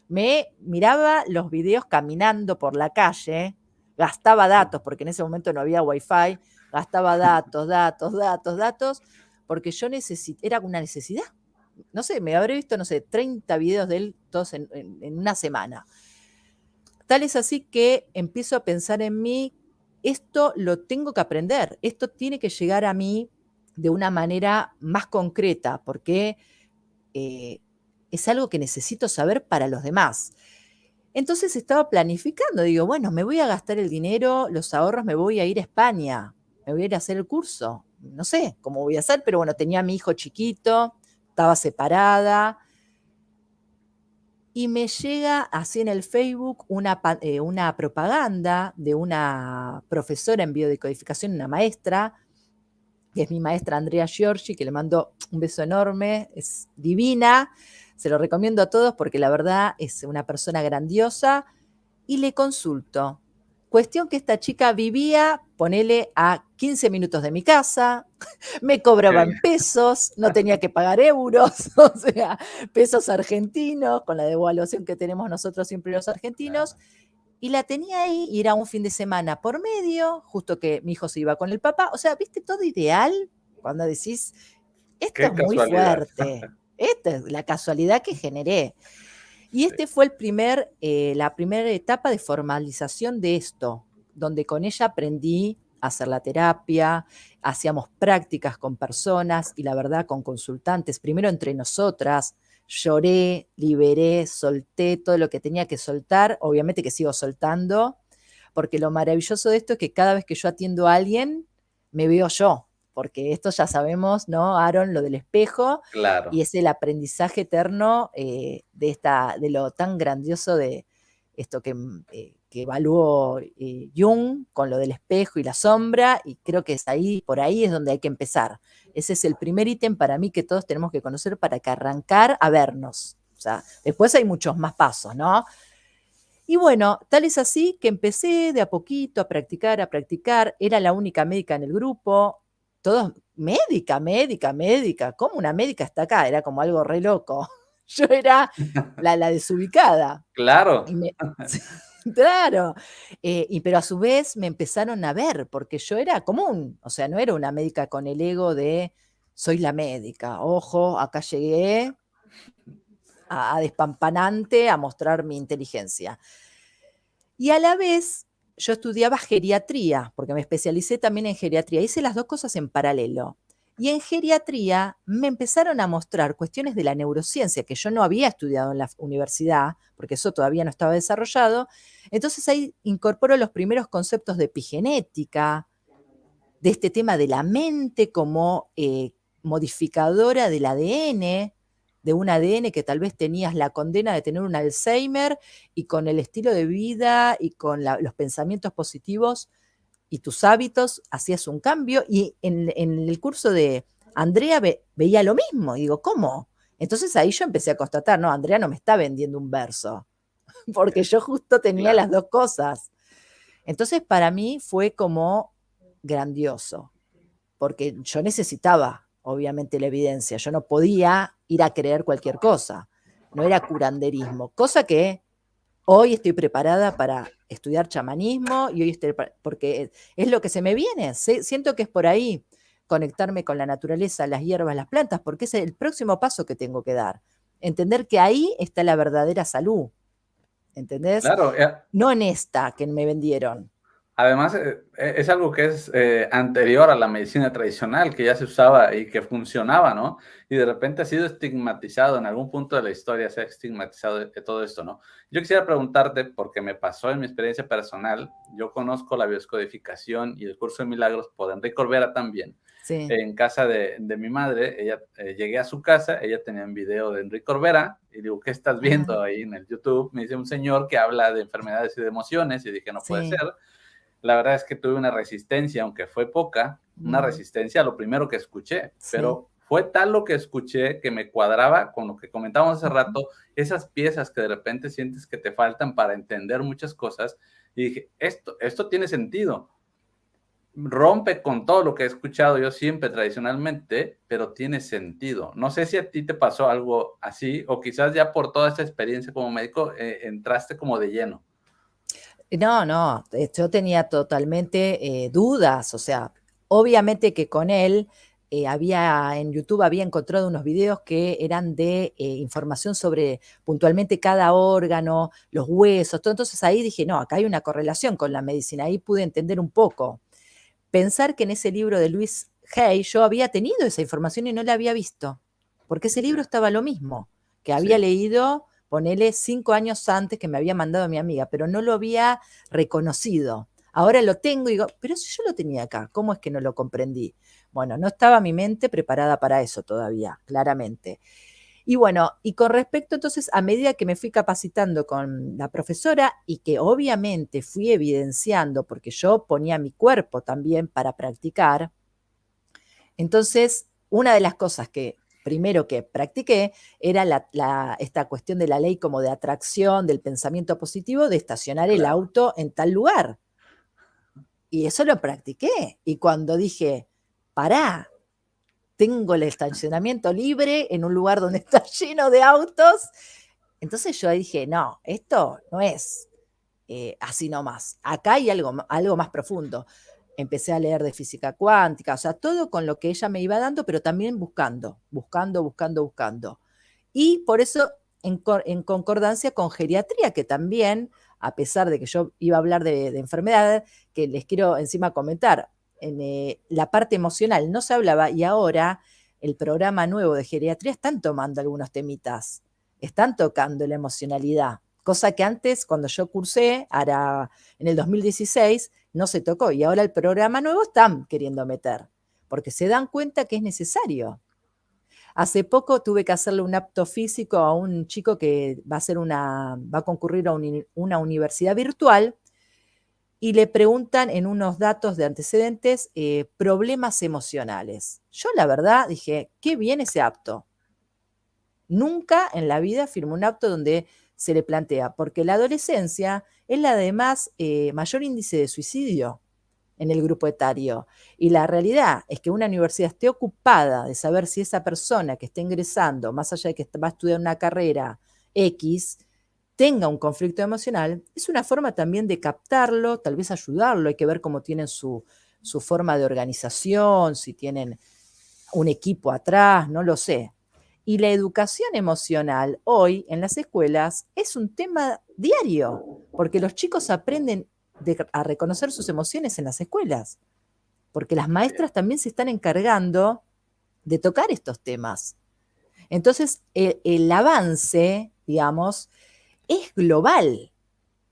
Me miraba los videos caminando por la calle, gastaba datos, porque en ese momento no había wifi, gastaba datos, porque yo era una necesidad. No sé, me habré visto, no sé, 30 videos de él todos en una semana. Tal es así que empiezo a pensar en mí, esto lo tengo que aprender, esto tiene que llegar a mí de una manera más concreta, porque es algo que necesito saber para los demás. Entonces estaba planificando, digo, bueno, me voy a gastar el dinero, los ahorros, me voy a ir a España, me voy a ir a hacer el curso. No sé cómo voy a hacer, pero bueno, tenía a mi hijo chiquito, estaba separada, y me llega así en el Facebook una propaganda de una profesora en biodecodificación, una maestra, que es mi maestra Andrea Giorgi, que le mando un beso enorme, es divina, se lo recomiendo a todos porque la verdad es una persona grandiosa, y le consulto. Cuestión que esta chica vivía, ponele a 15 minutos de mi casa, me cobraban pesos, no tenía que pagar euros, o sea, pesos argentinos, con la devaluación que tenemos nosotros siempre los argentinos, y la tenía ahí y era un fin de semana por medio, justo que mi hijo se iba con el papá, o sea, viste, todo ideal, cuando decís, esto Qué es muy casualidad. fuerte, esta es la casualidad que generé. Y Sí. este fue la primera etapa de formalización de esto, donde con ella aprendí a hacer la terapia, hacíamos prácticas con personas y la verdad con consultantes, primero entre nosotras. lloré, liberé, solté todo lo que tenía que soltar, obviamente que sigo soltando, porque lo maravilloso de esto es que cada vez que yo atiendo a alguien, me veo yo, porque esto ya sabemos, ¿no, Aaron? Lo del espejo, y Claro. es el aprendizaje eterno de lo tan grandioso de esto que evaluó Jung con lo del espejo y la sombra, y creo que es ahí, por ahí es donde hay que empezar. Ese es el primer ítem para mí que todos tenemos que conocer para que arrancar a vernos. O sea, después hay muchos más pasos, ¿no? Y bueno, tal es así que empecé de a poquito a practicar, era la única médica en el grupo, todos, médica, médica, médica, ¿cómo una médica está acá? Era como algo re loco. Yo era la desubicada. Y Claro. sí, claro. Pero a su vez me empezaron a ver, porque yo era común, o sea, no era una médica con el ego de soy la médica, ojo, acá llegué a despampanante a mostrar mi inteligencia. Y a la vez yo estudiaba geriatría, porque me especialicé también en geriatría. Hice las dos cosas en paralelo. Y en geriatría me empezaron a mostrar cuestiones de la neurociencia que yo no había estudiado en la universidad, porque eso todavía no estaba desarrollado. Entonces ahí incorporo los primeros conceptos de epigenética, de este tema de la mente como modificadora del ADN, de un ADN que tal vez tenías la condena de tener un Alzheimer y con el estilo de vida y con los pensamientos positivos y tus hábitos hacías un cambio. Y en el curso de Andrea veía lo mismo. Y digo, ¿cómo? Entonces ahí yo empecé a constatar, no, Andrea no me está vendiendo un verso, porque yo justo tenía Claro. las dos cosas. Entonces para mí fue como grandioso, porque yo necesitaba, obviamente, la evidencia. Yo no podía ir a creer cualquier cosa. No era curanderismo, cosa que hoy estoy preparada para estudiar chamanismo y hoy estoy, porque es lo que se me viene. Siento que es por ahí conectarme con la naturaleza, las hierbas, las plantas, porque es el próximo paso que tengo que dar. Entender que ahí está la verdadera salud, ¿entendés? Claro, No en esta que me vendieron. además, es algo que es anterior a la medicina tradicional, que ya se usaba y que funcionaba, ¿no? Y de repente ha sido estigmatizado, en algún punto de la historia se ha estigmatizado todo esto, ¿no? Yo quisiera preguntarte, porque me pasó en mi experiencia personal, yo conozco la bioscodificación y el curso de milagros por Enrique Corbera también, Sí. en casa de mi madre. Ella, llegué a su casa, ella tenía un video de Enrique Corbera, y digo, ¿qué estás Ah, viendo ahí en el YouTube? Me dice un señor que habla de enfermedades y de emociones, y dije, no puede ser. sí. La verdad es que tuve una resistencia, aunque fue poca, una Mm, resistencia a lo primero que escuché, sí. pero fue tal lo que escuché que me cuadraba con lo que comentábamos hace Ujú. rato, esas piezas que de repente sientes que te faltan para entender muchas cosas, y dije, esto tiene sentido, rompe con todo lo que he escuchado yo siempre tradicionalmente, pero tiene sentido. No sé si a ti te pasó algo así, o quizás ya por toda esta experiencia como médico, entraste como de lleno. No, no, yo tenía totalmente dudas, o sea, obviamente que con él en YouTube había encontrado unos videos que eran de información sobre puntualmente cada órgano, los huesos, todo. Entonces ahí dije, no, acá hay una correlación con la medicina, ahí pude entender un poco. Pensar que en ese libro de Luis Hay yo había tenido esa información y no la había visto, porque ese libro Ya. estaba lo mismo, que había Sí, leído, ponele 5 años antes que me había mandado mi amiga, pero no lo había reconocido. Ahora lo tengo y digo, pero si yo lo tenía acá, ¿cómo es que no lo comprendí? Bueno, no estaba mi mente preparada para eso todavía, claramente. Y bueno, y con respecto entonces, a medida que me fui capacitando con la profesora y que obviamente fui evidenciando, porque yo ponía mi cuerpo también para practicar, entonces una de las cosas que primero que practiqué era esta cuestión de la ley como de atracción, del pensamiento positivo, de estacionar el claro. auto en tal lugar. Y eso lo practiqué. Y cuando dije, pará, tengo el estacionamiento libre en un lugar donde está lleno de autos. Entonces yo dije, no, esto no es así nomás. Acá hay algo más profundo. Empecé a leer de física cuántica, o sea, todo con lo que ella me iba dando, pero también buscando. Y por eso, en concordancia con geriatría, que también, a pesar de que yo iba a hablar de enfermedades, que les quiero encima comentar, en la parte emocional no se hablaba y ahora el programa nuevo de geriatría están tomando algunos temitas, están tocando la emocionalidad, cosa que antes, cuando yo cursé, ahora en el 2016, no se tocó, y ahora el programa nuevo están queriendo meter, porque se dan cuenta que es necesario. Hace poco tuve que hacerle un apto físico a un chico que va a concurrir a una universidad virtual, y le preguntan en unos datos de antecedentes problemas emocionales. Yo la verdad dije, qué bien ese apto. Nunca en la vida firmé un apto donde se le plantea, porque la adolescencia es la de mayor índice de suicidio en el grupo etario. Y la realidad es que una universidad esté ocupada de saber si esa persona que está ingresando, más allá de que va a estudiar una carrera X, tenga un conflicto emocional, es una forma también de captarlo, tal vez ayudarlo. Hay que ver cómo tienen su forma de organización, si tienen un equipo atrás, no lo sé. Y la educación emocional hoy en las escuelas es un tema diario, porque los chicos aprenden a reconocer sus emociones en las escuelas, porque las maestras también se están encargando de tocar estos temas. Entonces, el avance, digamos, es global.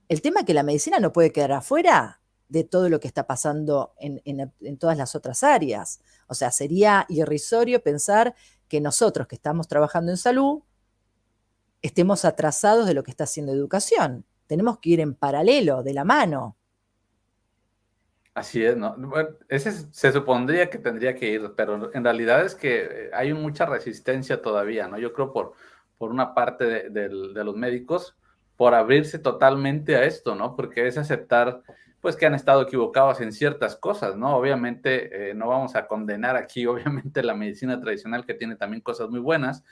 El tema es que la medicina no puede quedar afuera de todo lo que está pasando en todas las otras áreas. O sea, sería irrisorio pensar que nosotros que estamos trabajando en salud estemos atrasados de lo que está haciendo educación. Tenemos que ir en paralelo, de la mano. Así es, ¿no? Bueno, se supondría que tendría que ir, pero en realidad es que hay mucha resistencia todavía, ¿no? Yo creo por una parte de los médicos, por abrirse totalmente a esto, ¿no? Porque es aceptar, pues, que han estado equivocados en ciertas cosas, ¿no? Obviamente, no vamos a condenar aquí, obviamente, la medicina tradicional, que tiene también cosas muy buenas,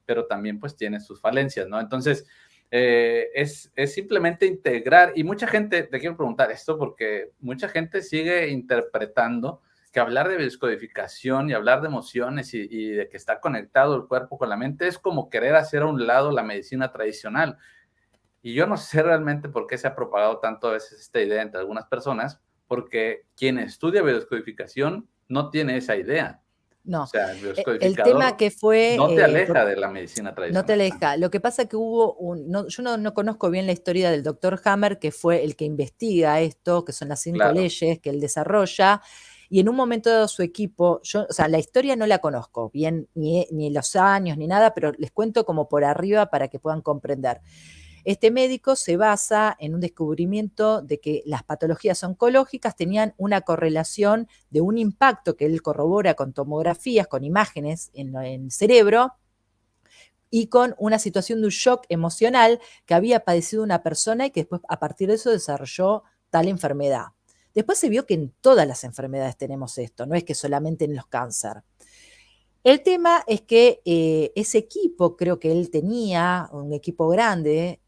pero también, pues, tiene sus falencias, ¿no? Entonces, es simplemente integrar, y mucha gente, te quiero preguntar esto porque mucha gente sigue interpretando que hablar de descodificación y hablar de emociones y de que está conectado el cuerpo con la mente es como querer hacer a un lado la medicina tradicional. Y yo no sé realmente por qué se ha propagado tanto a veces esta idea entre algunas personas, porque quien estudia biodescodificación no tiene esa idea. O No. sea, el El tema biodescodificador que fue, no te aleja de la medicina no te tradicional. deja. Lo que pasa es que yo no conozco bien la historia del doctor Hammer, que fue el que investiga esto, que son las 5 Claro, leyes que él desarrolla, y en un momento dado su equipo, o sea, la historia no la conozco bien, ni los años, ni nada, pero les cuento como por arriba para que puedan comprender. Este médico se basa en un descubrimiento de que las patologías oncológicas tenían una correlación de un impacto que él corrobora con tomografías, con imágenes en el cerebro, y con una situación de un shock emocional que había padecido una persona y que después a partir de eso desarrolló tal enfermedad. Después se vio que en todas las enfermedades tenemos esto, no es que solamente en los cáncer. El tema es que ese equipo, creo que él tenía, un equipo grande,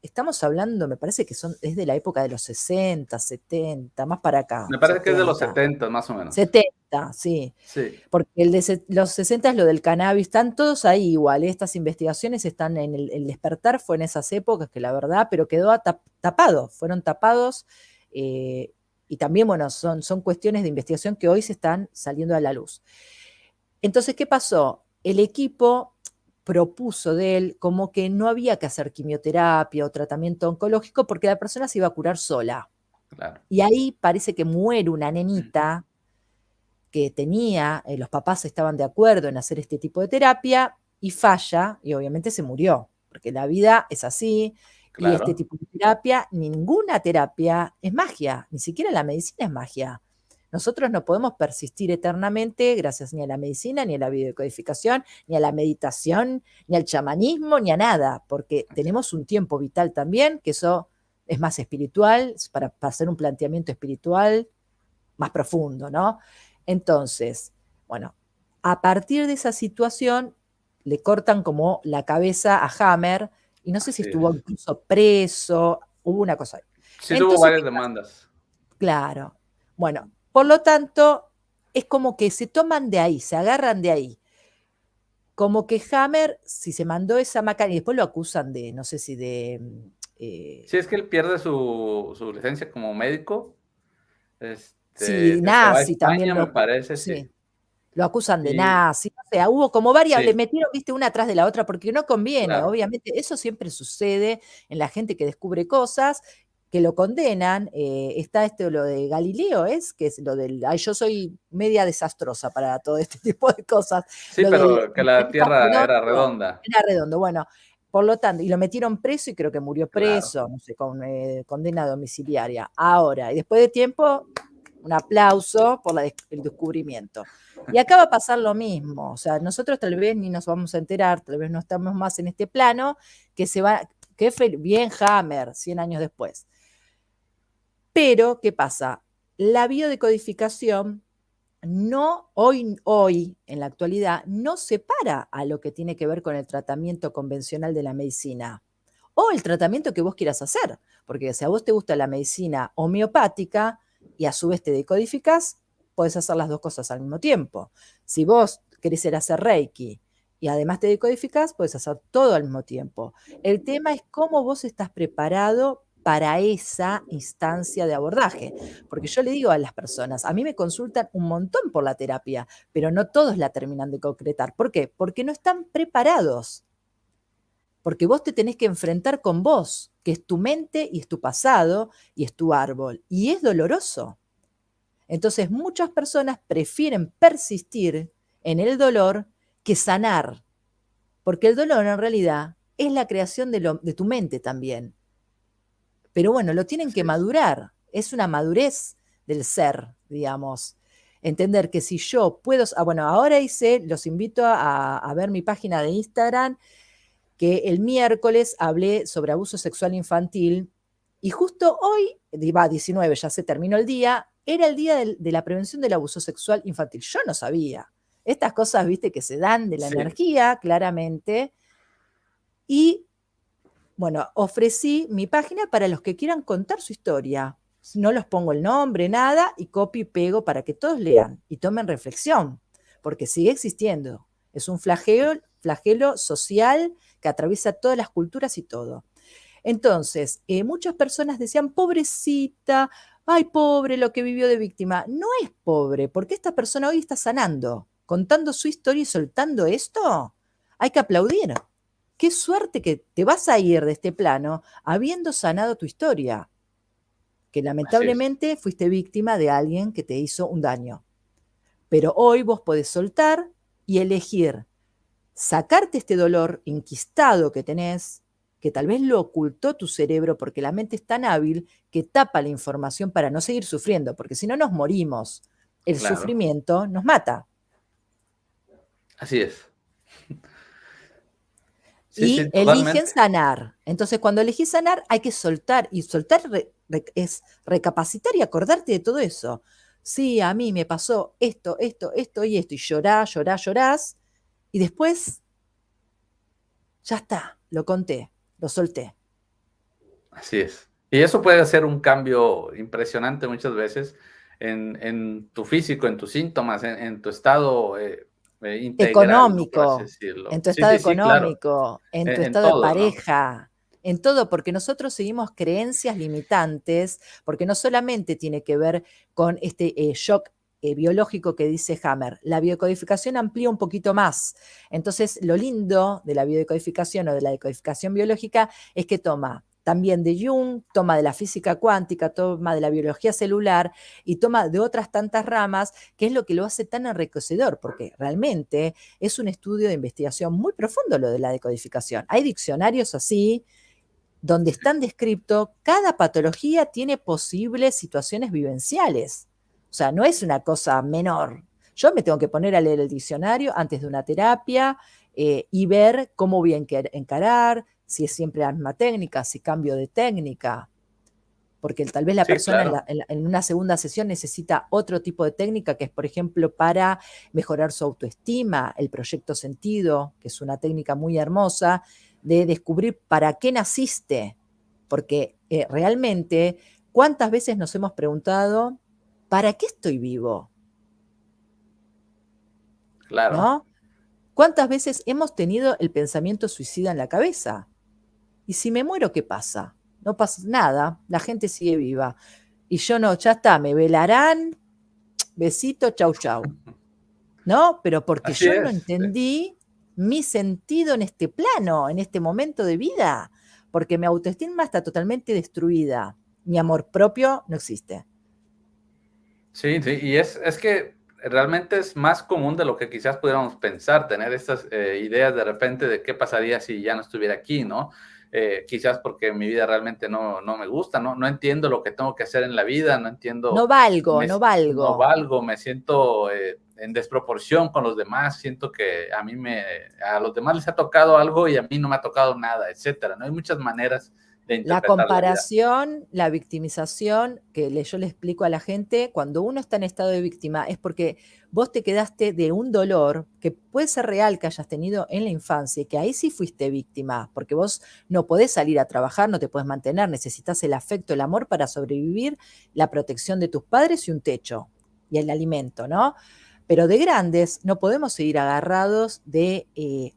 estamos hablando, me parece que es de la época de los 60, 70, más para acá, me parece que es de los 70. 70 más o menos. 70, sí. Sí, Porque los 60 es lo del cannabis, están todos ahí igual. Estas investigaciones están el despertar, fue en esas épocas que la verdad, pero quedó tapado, fueron tapados. eh, y también, bueno, son cuestiones de investigación que hoy se están saliendo a la luz. Entonces, ¿qué pasó? El equipo propuso de él como que no había que hacer quimioterapia o tratamiento oncológico porque la persona se iba a curar sola. claro. Y ahí parece que muere una nenita que tenía, los papás estaban de acuerdo en hacer este tipo de terapia y falla y obviamente se murió, porque la vida es así y este Claro, tipo de terapia, ninguna terapia es magia, ni siquiera la medicina es magia. Nosotros no podemos persistir eternamente gracias ni a la medicina, ni a la biodecodificación, ni a la meditación, ni al chamanismo, ni a nada, porque tenemos un tiempo vital también, que eso es más espiritual, para hacer un planteamiento espiritual más profundo, ¿no? Entonces, bueno, a partir de esa situación le cortan como la cabeza a Hammer y no sé si así estuvo es. incluso preso, hubo una cosa ahí. Sí tuvo Entonces, varias ¿qué pasa? demandas. Claro. Bueno, por lo tanto, es como que se toman de ahí, se agarran de ahí. Como que Hammer, si se mandó esa macana, y después lo acusan de, no sé si de... Sí, es que él pierde su licencia como médico, sí, se va a nazi también España, me lo... parece, sí. Sí. lo acusan de Y nazi, o sea, hubo como varias, le sí, metieron, viste, una atrás de la otra, porque no conviene, claro. obviamente, eso siempre sucede en la gente que descubre cosas, que lo condenan, está lo de Galileo, que es lo del, ay, yo soy media desastrosa para todo este tipo de cosas, Sí, lo del pero que la planeta Tierra era redondo, redonda. era redondo, bueno, por lo tanto, y lo metieron preso y creo que murió Claro. preso, no sé, con condena domiciliaria. Ahora, y después de tiempo, un aplauso por el descubrimiento. Y acá va a pasar lo mismo, o sea, nosotros tal vez ni nos vamos a enterar, tal vez no estamos más en este plano, que bien Hammer, 100 años después. Pero, ¿qué pasa? La biodecodificación hoy, en la actualidad, no separa a lo que tiene que ver con el tratamiento convencional de la medicina o el tratamiento que vos quieras hacer. Porque si a vos te gusta la medicina homeopática y a su vez te decodificás, podés hacer las dos cosas al mismo tiempo. Si vos querés hacer Reiki y además te decodificás, podés hacer todo al mismo tiempo. El tema es cómo vos estás preparado para esa instancia de abordaje. Porque yo le digo a las personas, a mí me consultan un montón por la terapia, pero no todos la terminan de concretar. ¿Por qué? Porque no están preparados. Porque vos te tenés que enfrentar con vos, que es tu mente y es tu pasado y es tu árbol. Y es doloroso. Entonces muchas personas prefieren persistir en el dolor que sanar. Porque el dolor en realidad es la creación de tu mente también. Pero bueno, lo tienen Así que es. madurar. Es una madurez del ser, digamos. Entender que si yo puedo, bueno, ahora los invito a ver mi página de Instagram, que el miércoles hablé sobre abuso sexual infantil y justo hoy, 19, ya se terminó el día, era el día de la prevención del abuso sexual infantil. Yo no sabía. Estas cosas, viste, que se dan de la Sí, energía, claramente. Y bueno, ofrecí mi página para los que quieran contar su historia. No los pongo el nombre, nada, y copio y pego para que todos lean y tomen reflexión, porque sigue existiendo. Es un flagelo social que atraviesa todas las culturas y todo. Entonces, muchas personas decían, pobrecita, ay, pobre lo que vivió de víctima. No es pobre, porque esta persona hoy está sanando, contando su historia y soltando esto. Hay que aplaudir. Qué suerte que te vas a ir de este plano habiendo sanado tu historia, que así es. lamentablemente fuiste víctima de alguien que te hizo un daño. Pero hoy vos podés soltar y elegir sacarte este dolor inquistado que tenés, que tal vez lo ocultó tu cerebro porque la mente es tan hábil que tapa la información para no seguir sufriendo, porque si no nos morimos. El Claro. sufrimiento nos mata. Así es. Sí, Y sí, eligen totalmente. sanar. Entonces, cuando elegís sanar, hay que soltar, y soltar es recapacitar y acordarte de todo eso. Sí, a mí me pasó esto y esto, y llorás, y después ya está, lo conté, lo solté. Así es. Y eso puede hacer un cambio impresionante muchas veces en tu físico, en tus síntomas, en tu estado integral, ¿no? Por así Económico, en decirlo. tu Sí, estado sí, sí, claro. económico, en tu En estado de todo, ¿no? pareja, en todo, porque nosotros seguimos creencias limitantes, porque no solamente tiene que ver con este shock biológico que dice Hammer, la biocodificación amplía un poquito más. Entonces, lo lindo de la biodecodificación o de la decodificación biológica es que toma también de Jung, toma de la física cuántica, toma de la biología celular y toma de otras tantas ramas, que es lo que lo hace tan enriquecedor, porque realmente es un estudio de investigación muy profundo lo de la decodificación. Hay diccionarios así, donde están descrito, cada patología tiene posibles situaciones vivenciales. O sea, no es una cosa menor. Yo me tengo que poner a leer el diccionario antes de una terapia y ver cómo voy a encarar, si es siempre la misma técnica, si cambio de técnica, porque tal vez la Sí, persona claro. en una segunda sesión necesita otro tipo de técnica, que es, por ejemplo, para mejorar su autoestima, el proyecto sentido, que es una técnica muy hermosa de descubrir para qué naciste, porque realmente, ¿cuántas veces nos hemos preguntado, ¿para qué estoy vivo? Claro. ¿No? ¿Cuántas veces hemos tenido el pensamiento suicida en la cabeza? ¿Y si me muero, qué pasa? No pasa nada, la gente sigue viva. Y yo no, ya está, me velarán, besito, chau, chau. ¿no? Pero porque Así yo no es. entendí mi sentido en este plano, en este momento de vida, porque mi autoestima está totalmente destruida. Mi amor propio no existe. Sí, sí, y es que realmente es más común de lo que quizás pudiéramos pensar, tener estas ideas de repente de qué pasaría si ya no estuviera aquí, ¿no? Quizás porque mi vida realmente no me gusta, no entiendo lo que tengo que hacer en la vida, no No entiendo, valgo, me, no no valgo. valgo, me siento en desproporción con los demás, siento que a los demás les ha tocado algo y a mí no me ha tocado nada, etcétera, ¿no? Hay muchas maneras de La interpretar la vida. comparación, la victimización, yo le explico a la gente, cuando uno está en estado de víctima es porque vos te quedaste de un dolor que puede ser real que hayas tenido en la infancia y que ahí sí fuiste víctima, porque vos no podés salir a trabajar, no te podés mantener, necesitas el afecto, el amor para sobrevivir, la protección de tus padres y un techo y el alimento, ¿no? Pero de grandes no podemos seguir agarrados de,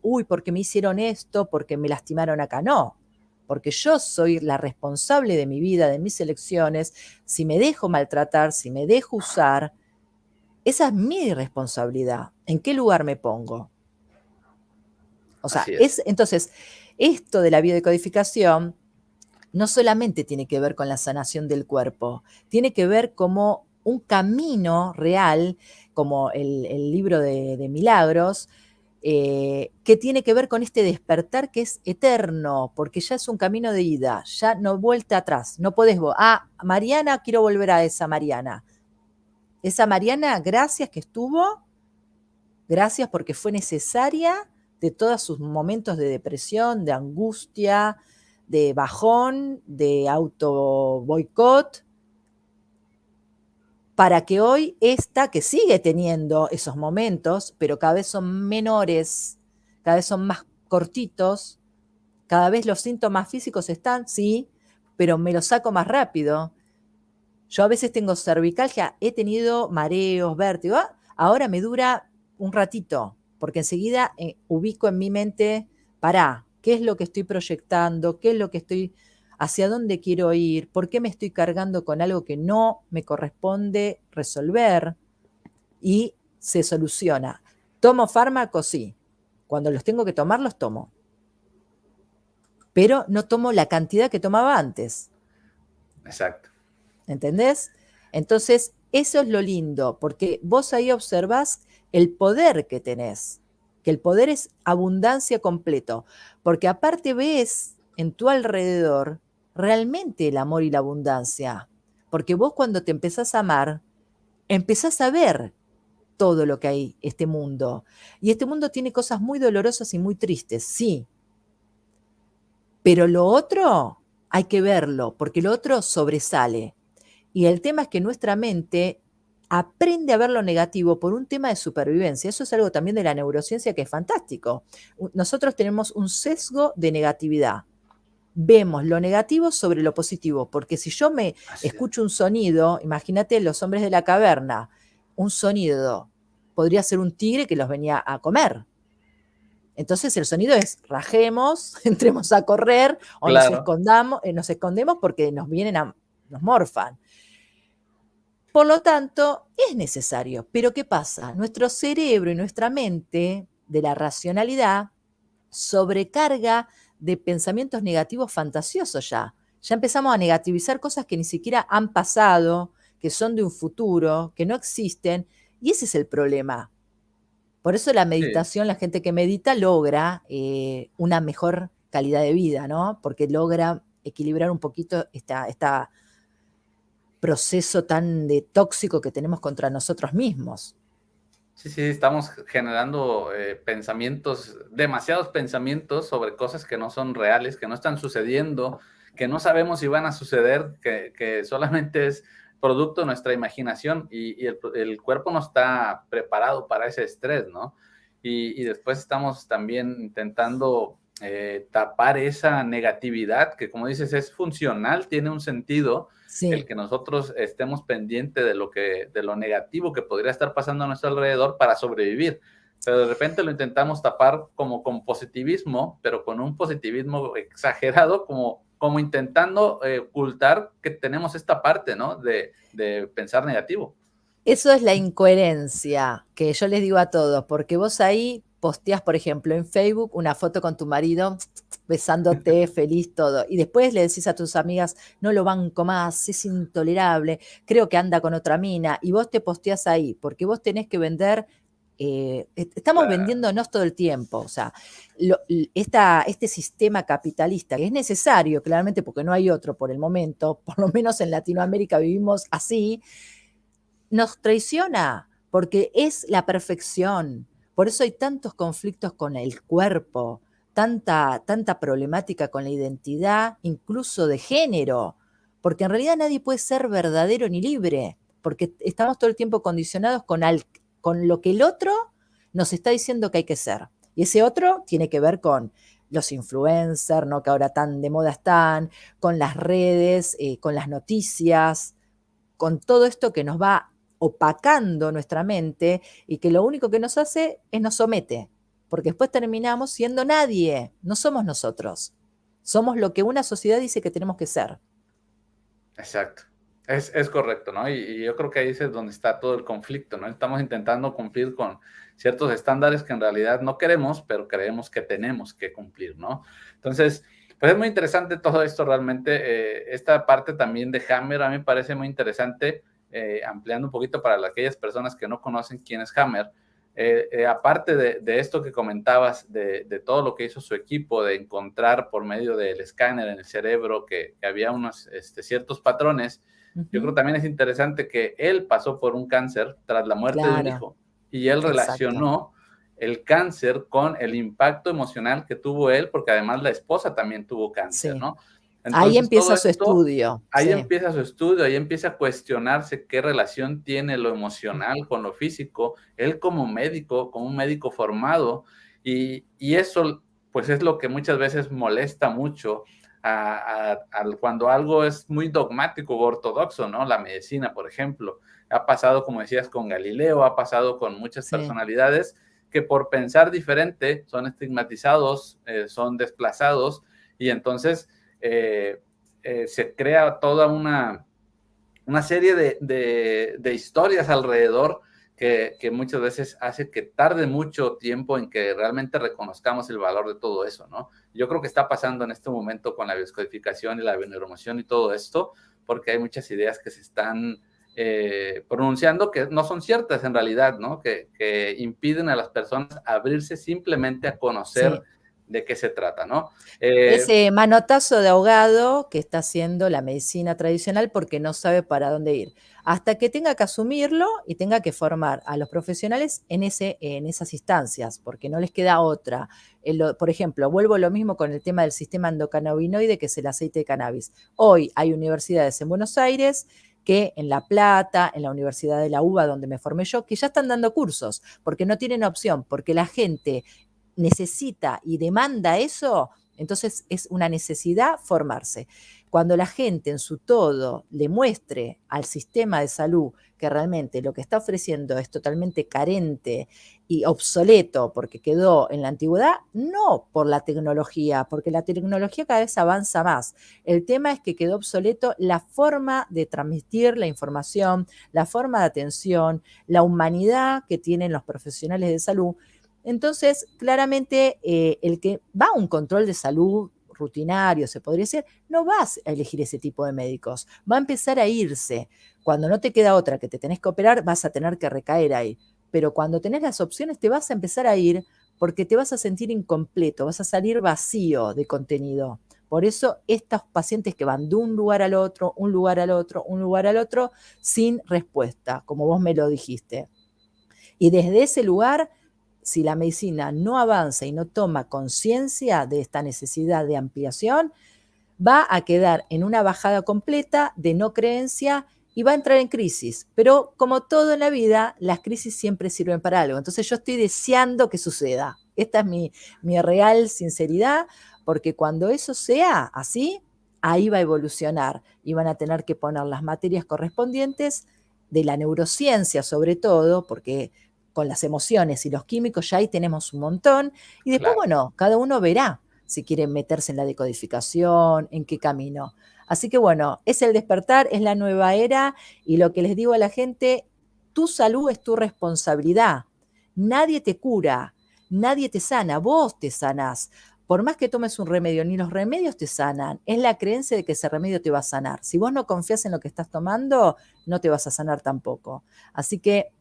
uy, porque me hicieron esto, porque me lastimaron acá, no, porque yo soy la responsable de mi vida, de mis elecciones. Si me dejo maltratar, si me dejo usar, esa es mi responsabilidad. ¿En qué lugar me pongo? O sea, Así es. entonces, esto de la biodecodificación no solamente tiene que ver con la sanación del cuerpo, tiene que ver como un camino real, como el libro de Milagros, que tiene que ver con este despertar que es eterno, porque ya es un camino de ida, ya no vuelta atrás, no podés, Mariana, quiero volver a esa Mariana. Esa Mariana, gracias que estuvo, gracias porque fue necesaria de todos sus momentos de depresión, de angustia, de bajón, de auto boicot, para que hoy esta, que sigue teniendo esos momentos, pero cada vez son menores, cada vez son más cortitos, cada vez los síntomas físicos están, sí, pero me los saco más rápido. Yo a veces tengo cervicalgia, he tenido mareos, vértigo, ahora me dura un ratito, porque enseguida ubico en mi mente, pará, ¿qué es lo que estoy proyectando? ¿Qué es lo que estoy, hacia dónde quiero ir? ¿Por qué me estoy cargando con algo que no me corresponde resolver? Y se soluciona. ¿Tomo fármacos? Sí. Cuando los tengo que tomar, los tomo. Pero no tomo la cantidad que tomaba antes. Exacto. ¿Entendés? Entonces, eso es lo lindo, porque vos ahí observás el poder que tenés, que el poder es abundancia completo, porque aparte ves en tu alrededor realmente el amor y la abundancia, porque vos cuando te empezás a amar, empezás a ver todo lo que hay este mundo, y este mundo tiene cosas muy dolorosas y muy tristes, sí, pero lo otro hay que verlo, porque lo otro sobresale. Y el tema es que nuestra mente aprende a ver lo negativo por un tema de supervivencia. Eso es algo también de la neurociencia que es fantástico. Nosotros tenemos un sesgo de negatividad. Vemos lo negativo sobre lo positivo, porque si yo me Así es. escucho un sonido, imagínate los hombres de la caverna, un sonido podría ser un tigre que los venía a comer. Entonces el sonido es rajemos, entremos a correr o Claro. nos escondemos porque nos morfan. Por lo tanto, es necesario. Pero ¿qué pasa? Nuestro cerebro y nuestra mente de la racionalidad sobrecarga de pensamientos negativos fantasiosos ya. Ya empezamos a negativizar cosas que ni siquiera han pasado, que son de un futuro, que no existen, y ese es el problema. Por eso la Sí. meditación, la gente que medita logra una mejor calidad de vida, ¿no? Porque logra equilibrar un poquito esta proceso tan de tóxico que tenemos contra nosotros mismos. Sí, sí, estamos generando pensamientos, demasiados pensamientos sobre cosas que no son reales, que no están sucediendo, que no sabemos si van a suceder, que solamente es producto de nuestra imaginación y el cuerpo no está preparado para ese estrés, ¿no? Y después estamos también intentando tapar esa negatividad que, como dices, es funcional, tiene un sentido, el Sí, que nosotros estemos pendientes de lo negativo que podría estar pasando a nuestro alrededor para sobrevivir. Pero de repente lo intentamos tapar como con positivismo, pero con un positivismo exagerado, como intentando ocultar que tenemos esta parte, ¿no? De pensar negativo. Eso es la incoherencia que yo les digo a todos, porque vos ahí posteás, por ejemplo, en Facebook una foto con tu marido besándote, feliz, todo, y después le decís a tus amigas, no lo banco más, es intolerable, creo que anda con otra mina, y vos te posteás ahí, porque vos tenés que vender, estamos Claro, vendiéndonos todo el tiempo, o sea, este sistema capitalista, que es necesario, claramente, porque no hay otro por el momento, por lo menos en Latinoamérica vivimos así, nos traiciona porque es la perfección. Por eso hay tantos conflictos con el cuerpo, tanta problemática con la identidad, incluso de género, porque en realidad nadie puede ser verdadero ni libre, porque estamos todo el tiempo condicionados con lo que el otro nos está diciendo que hay que ser. Y ese otro tiene que ver con los influencers, ¿no? Que ahora tan de moda están, con las redes, con las noticias, con todo esto que nos va opacando nuestra mente y que lo único que nos hace es nos somete, porque después terminamos siendo nadie, no somos nosotros, somos lo que una sociedad dice que tenemos que ser. exacto. Es correcto, ¿no? Y yo creo que ahí es donde está todo el conflicto, ¿no? Estamos intentando cumplir con ciertos estándares que en realidad no queremos, pero creemos que tenemos que cumplir, ¿no? Entonces, pues es muy interesante todo esto realmente. Esta parte también de Hammer a mí me parece muy interesante, ampliando un poquito para aquellas personas que no conocen quién es Hammer. Aparte de esto que comentabas, de todo lo que hizo su equipo, de encontrar por medio del escáner en el cerebro que había unos ciertos patrones, yo creo Ujú. también es interesante que él pasó por un cáncer tras la muerte de un Claro, hijo y él exacto. relacionó el cáncer con el impacto emocional que tuvo él, porque además la esposa también tuvo cáncer, Sí, ¿no? ahí Entonces, todo empieza su esto, estudio, ahí sí, empieza su estudio, ahí empieza a cuestionarse qué relación tiene lo emocional con lo físico, él como médico, como un médico formado, y eso, pues es lo que muchas veces molesta mucho cuando algo es muy dogmático o ortodoxo, ¿no? La medicina, por ejemplo. Ha pasado, como decías, con Galileo, ha pasado con muchas sí. personalidades que por pensar diferente son estigmatizados, son desplazados, y entonces se crea toda una serie de historias alrededor que muchas veces hace que tarde mucho tiempo en que realmente reconozcamos el valor de todo eso, ¿no? Yo creo que está pasando en este momento con la bioscodificación y la bioneuromoción y todo esto, porque hay muchas ideas que se están pronunciando que no son ciertas en realidad, ¿no? Que impiden a las personas abrirse simplemente a conocer Sí. de qué se trata, ¿no? Eh, Ese manotazo de ahogado que está haciendo la medicina tradicional porque no sabe para dónde ir, hasta que tenga que asumirlo y tenga que formar a los profesionales en esas instancias, porque no les queda otra. Por ejemplo, vuelvo lo mismo con el tema del sistema endocannabinoide, que es el aceite de cannabis. Hoy hay universidades en Buenos Aires que en La Plata, en la Universidad de la UBA, donde me formé yo, que ya están dando cursos, porque no tienen opción, porque la gente necesita y demanda eso, entonces es una necesidad formarse. Cuando la gente en su todo le muestre al sistema de salud que realmente lo que está ofreciendo es totalmente carente y obsoleto porque quedó en la antigüedad, no por la tecnología, porque la tecnología cada vez avanza más. El tema es que quedó obsoleto la forma de transmitir la información, la forma de atención, la humanidad que tienen los profesionales de salud. Entonces, claramente, el que va a un control de salud rutinario, se podría decir, no vas a elegir ese tipo de médicos, va a empezar a irse. Cuando no te queda otra que te tenés que operar, vas a tener que recaer ahí. Pero cuando tenés las opciones, te vas a empezar a ir porque te vas a sentir incompleto, vas a salir vacío de contenido. Por eso estos pacientes que van de un lugar al otro, un lugar al otro, un lugar al otro, sin respuesta, como vos me lo dijiste. Y desde ese lugar, si la medicina no avanza y no toma conciencia de esta necesidad de ampliación, va a quedar en una bajada completa de no creencia y va a entrar en crisis. Pero como todo en la vida, las crisis siempre sirven para algo. Entonces yo estoy deseando que suceda. Esta es mi real sinceridad, porque cuando eso sea así, ahí va a evolucionar y van a tener que poner las materias correspondientes de la neurociencia sobre todo, porque con las emociones y los químicos ya ahí tenemos un montón. Y después, claro. bueno, cada uno verá si quiere meterse en la decodificación, en qué camino. Así que bueno, es el despertar, es la nueva era y lo que les digo a la gente, Tu salud es tu responsabilidad. Nadie te cura, nadie te sana, vos te sanás. Por más que tomes un remedio, ni los remedios te sanan. Es la creencia de que ese remedio te va a sanar. Si vos no confías en lo que estás tomando, no te vas a sanar tampoco. Así que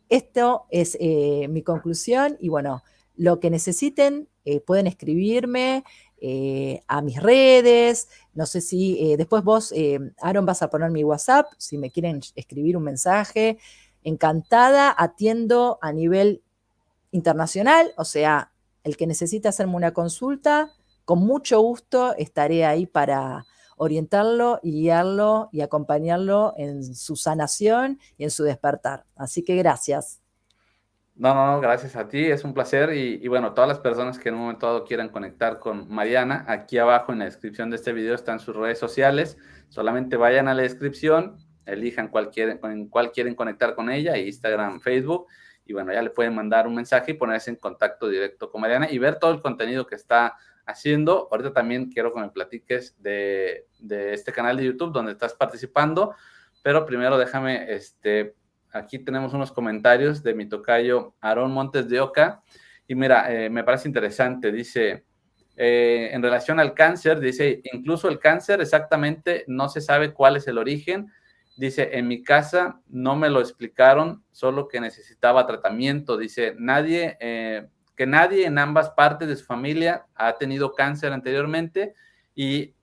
esto es mi conclusión y bueno, lo que necesiten pueden escribirme a mis redes, no sé si después vos, Aaron, vas a poner mi WhatsApp, si me quieren escribir un mensaje, encantada, atiendo a nivel internacional, o sea, el que necesita hacerme una consulta, con mucho gusto estaré ahí para orientarlo y guiarlo y acompañarlo en su sanación y en su despertar. Así que gracias. No, no, no, gracias a ti, es un placer y bueno, todas las personas que en un momento dado quieran conectar con Mariana, aquí abajo en la descripción de este video están sus redes sociales, solamente vayan a la descripción, elijan con cuál quieren conectar con ella, Instagram, Facebook, y bueno, ya le pueden mandar un mensaje y ponerse en contacto directo con Mariana y ver todo el contenido que está haciendo. Ahorita también quiero que me platiques de este canal de YouTube donde estás participando, pero primero déjame, aquí tenemos unos comentarios de mi tocayo Aarón Montes de Oca. Y mira, me parece interesante. Dice, en relación al cáncer, dice, incluso el cáncer exactamente no se sabe cuál es el origen. Dice, en mi casa no me lo explicaron, solo que necesitaba tratamiento. Dice, que nadie en ambas partes de su familia ha tenido cáncer anteriormente y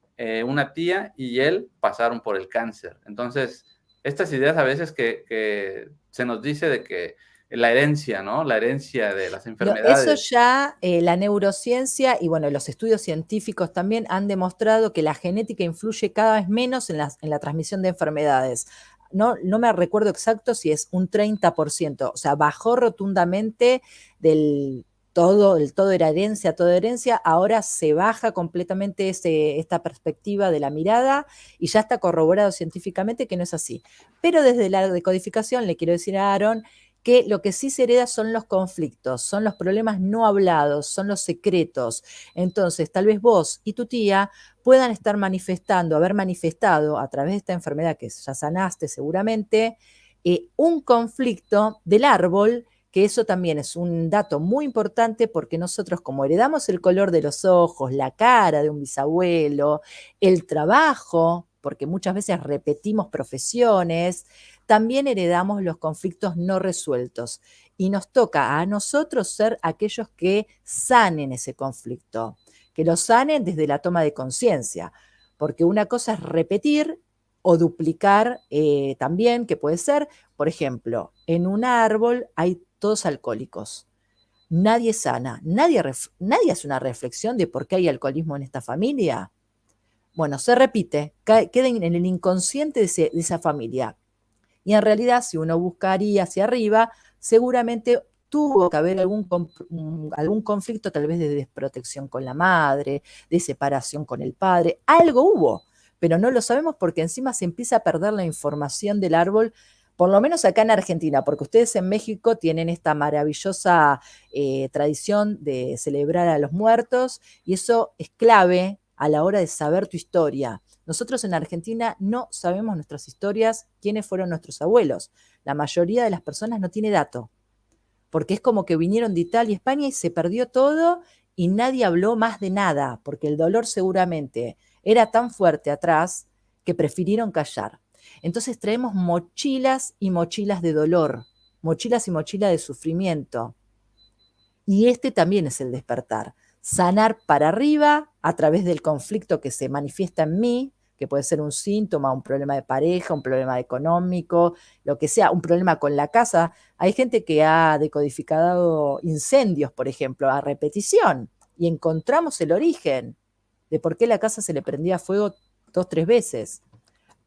una tía y él pasaron por el cáncer. Entonces, estas ideas a veces que se nos dice de que la herencia, ¿no? La herencia de las Eso enfermedades. ya, la neurociencia y bueno, los estudios científicos también han demostrado que la genética influye cada vez menos en la transmisión de enfermedades. No me recuerdo exacto si es un 30%, o sea, bajó rotundamente del todo era herencia, todo herencia, ahora se baja completamente esta perspectiva de la mirada y ya está corroborado científicamente que no es así. Pero desde la decodificación le quiero decir a Aaron que lo que sí se hereda son los conflictos, son los problemas no hablados, son los secretos. Entonces, tal vez vos y tu tía puedan estar manifestando, haber manifestado a través de esta enfermedad que ya sanaste seguramente, un conflicto del árbol, que eso también es un dato muy importante porque nosotros como heredamos el color de los ojos, la cara de un bisabuelo, el trabajo, porque muchas veces repetimos profesiones, también heredamos los conflictos no resueltos y nos toca a nosotros ser aquellos que sanen ese conflicto, que lo sanen desde la toma de conciencia, porque una cosa es repetir o duplicar también, que puede ser, por ejemplo, en un árbol hay todos alcohólicos. Nadie sana, nadie hace una reflexión de por qué hay alcoholismo en esta familia. Bueno, se repite, queda en el inconsciente de esa familia. Y en realidad, si uno buscaría hacia arriba, seguramente tuvo que haber algún conflicto, tal vez de desprotección con la madre, de separación con el padre, algo hubo, pero no lo sabemos porque encima se empieza a perder la información del árbol, por lo menos acá en Argentina, porque ustedes en México tienen esta maravillosa tradición de celebrar a los muertos y eso es clave a la hora de saber tu historia. Nosotros en Argentina no sabemos nuestras historias, quiénes fueron nuestros abuelos. La mayoría de las personas no tiene dato, porque es como que vinieron de Italia y España y se perdió todo y nadie habló más de nada, porque el dolor seguramente era tan fuerte atrás que prefirieron callar. Entonces traemos mochilas y mochilas de dolor, mochilas y mochilas de sufrimiento. Y este también es el despertar. Sanar para arriba a través del conflicto que se manifiesta en mí, que puede ser un síntoma, un problema de pareja, un problema económico, lo que sea, un problema con la casa. Hay gente que ha decodificado incendios, por ejemplo, a repetición y encontramos el origen de por qué la casa se le prendía fuego 2, 3 veces.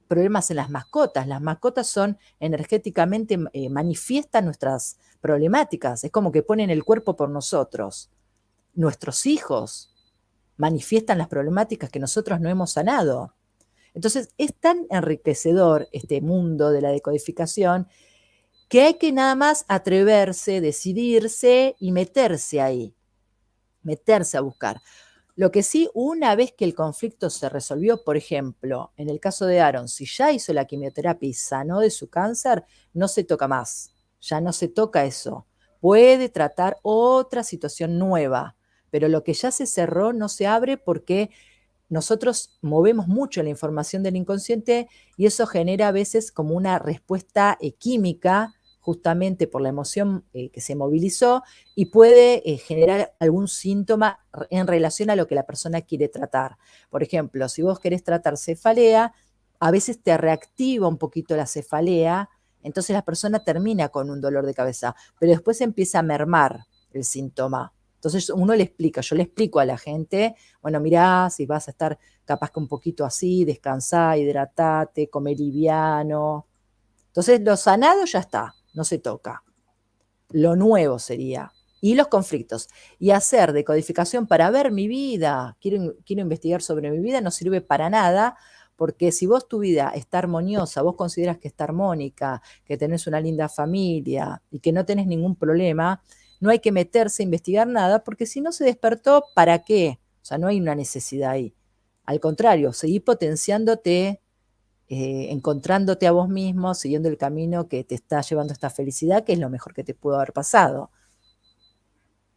Problemas en las mascotas. Las mascotas son energéticamente, manifiestan nuestras problemáticas. Es como que ponen el cuerpo por nosotros. Nuestros hijos manifiestan las problemáticas que nosotros no hemos sanado. Entonces, es tan enriquecedor este mundo de la decodificación que hay que nada más atreverse, decidirse y meterse ahí, meterse a buscar. Lo que sí, una vez que el conflicto se resolvió, por ejemplo, en el caso de Aaron, si ya hizo la quimioterapia y sanó de su cáncer, no se toca más, ya no se toca eso. Puede tratar otra situación nueva, pero lo que ya se cerró no se abre porque nosotros movemos mucho la información del inconsciente y eso genera a veces como una respuesta química justamente por la emoción que se movilizó y puede generar algún síntoma en relación a lo que la persona quiere tratar. Por ejemplo, si vos querés tratar cefalea, a veces te reactiva un poquito la cefalea, entonces la persona termina con un dolor de cabeza, pero después empieza a mermar el síntoma. Entonces uno le explica, yo le explico a la gente, bueno, mirá, si vas a estar capaz que un poquito así, descansá, hidratate, come liviano. Entonces lo sanado ya está, no se toca. Lo nuevo sería. Y los conflictos. Y hacer decodificación para ver mi vida, quiero investigar sobre mi vida, no sirve para nada, porque si vos tu vida está armoniosa, vos consideras que está armónica, que tenés una linda familia y que no tenés ningún problema, no hay que meterse a investigar nada, porque si no se despertó, ¿para qué? O sea, no hay una necesidad ahí. Al contrario, seguí potenciándote, encontrándote a vos mismo, siguiendo el camino que te está llevando a esta felicidad, que es lo mejor que te pudo haber pasado.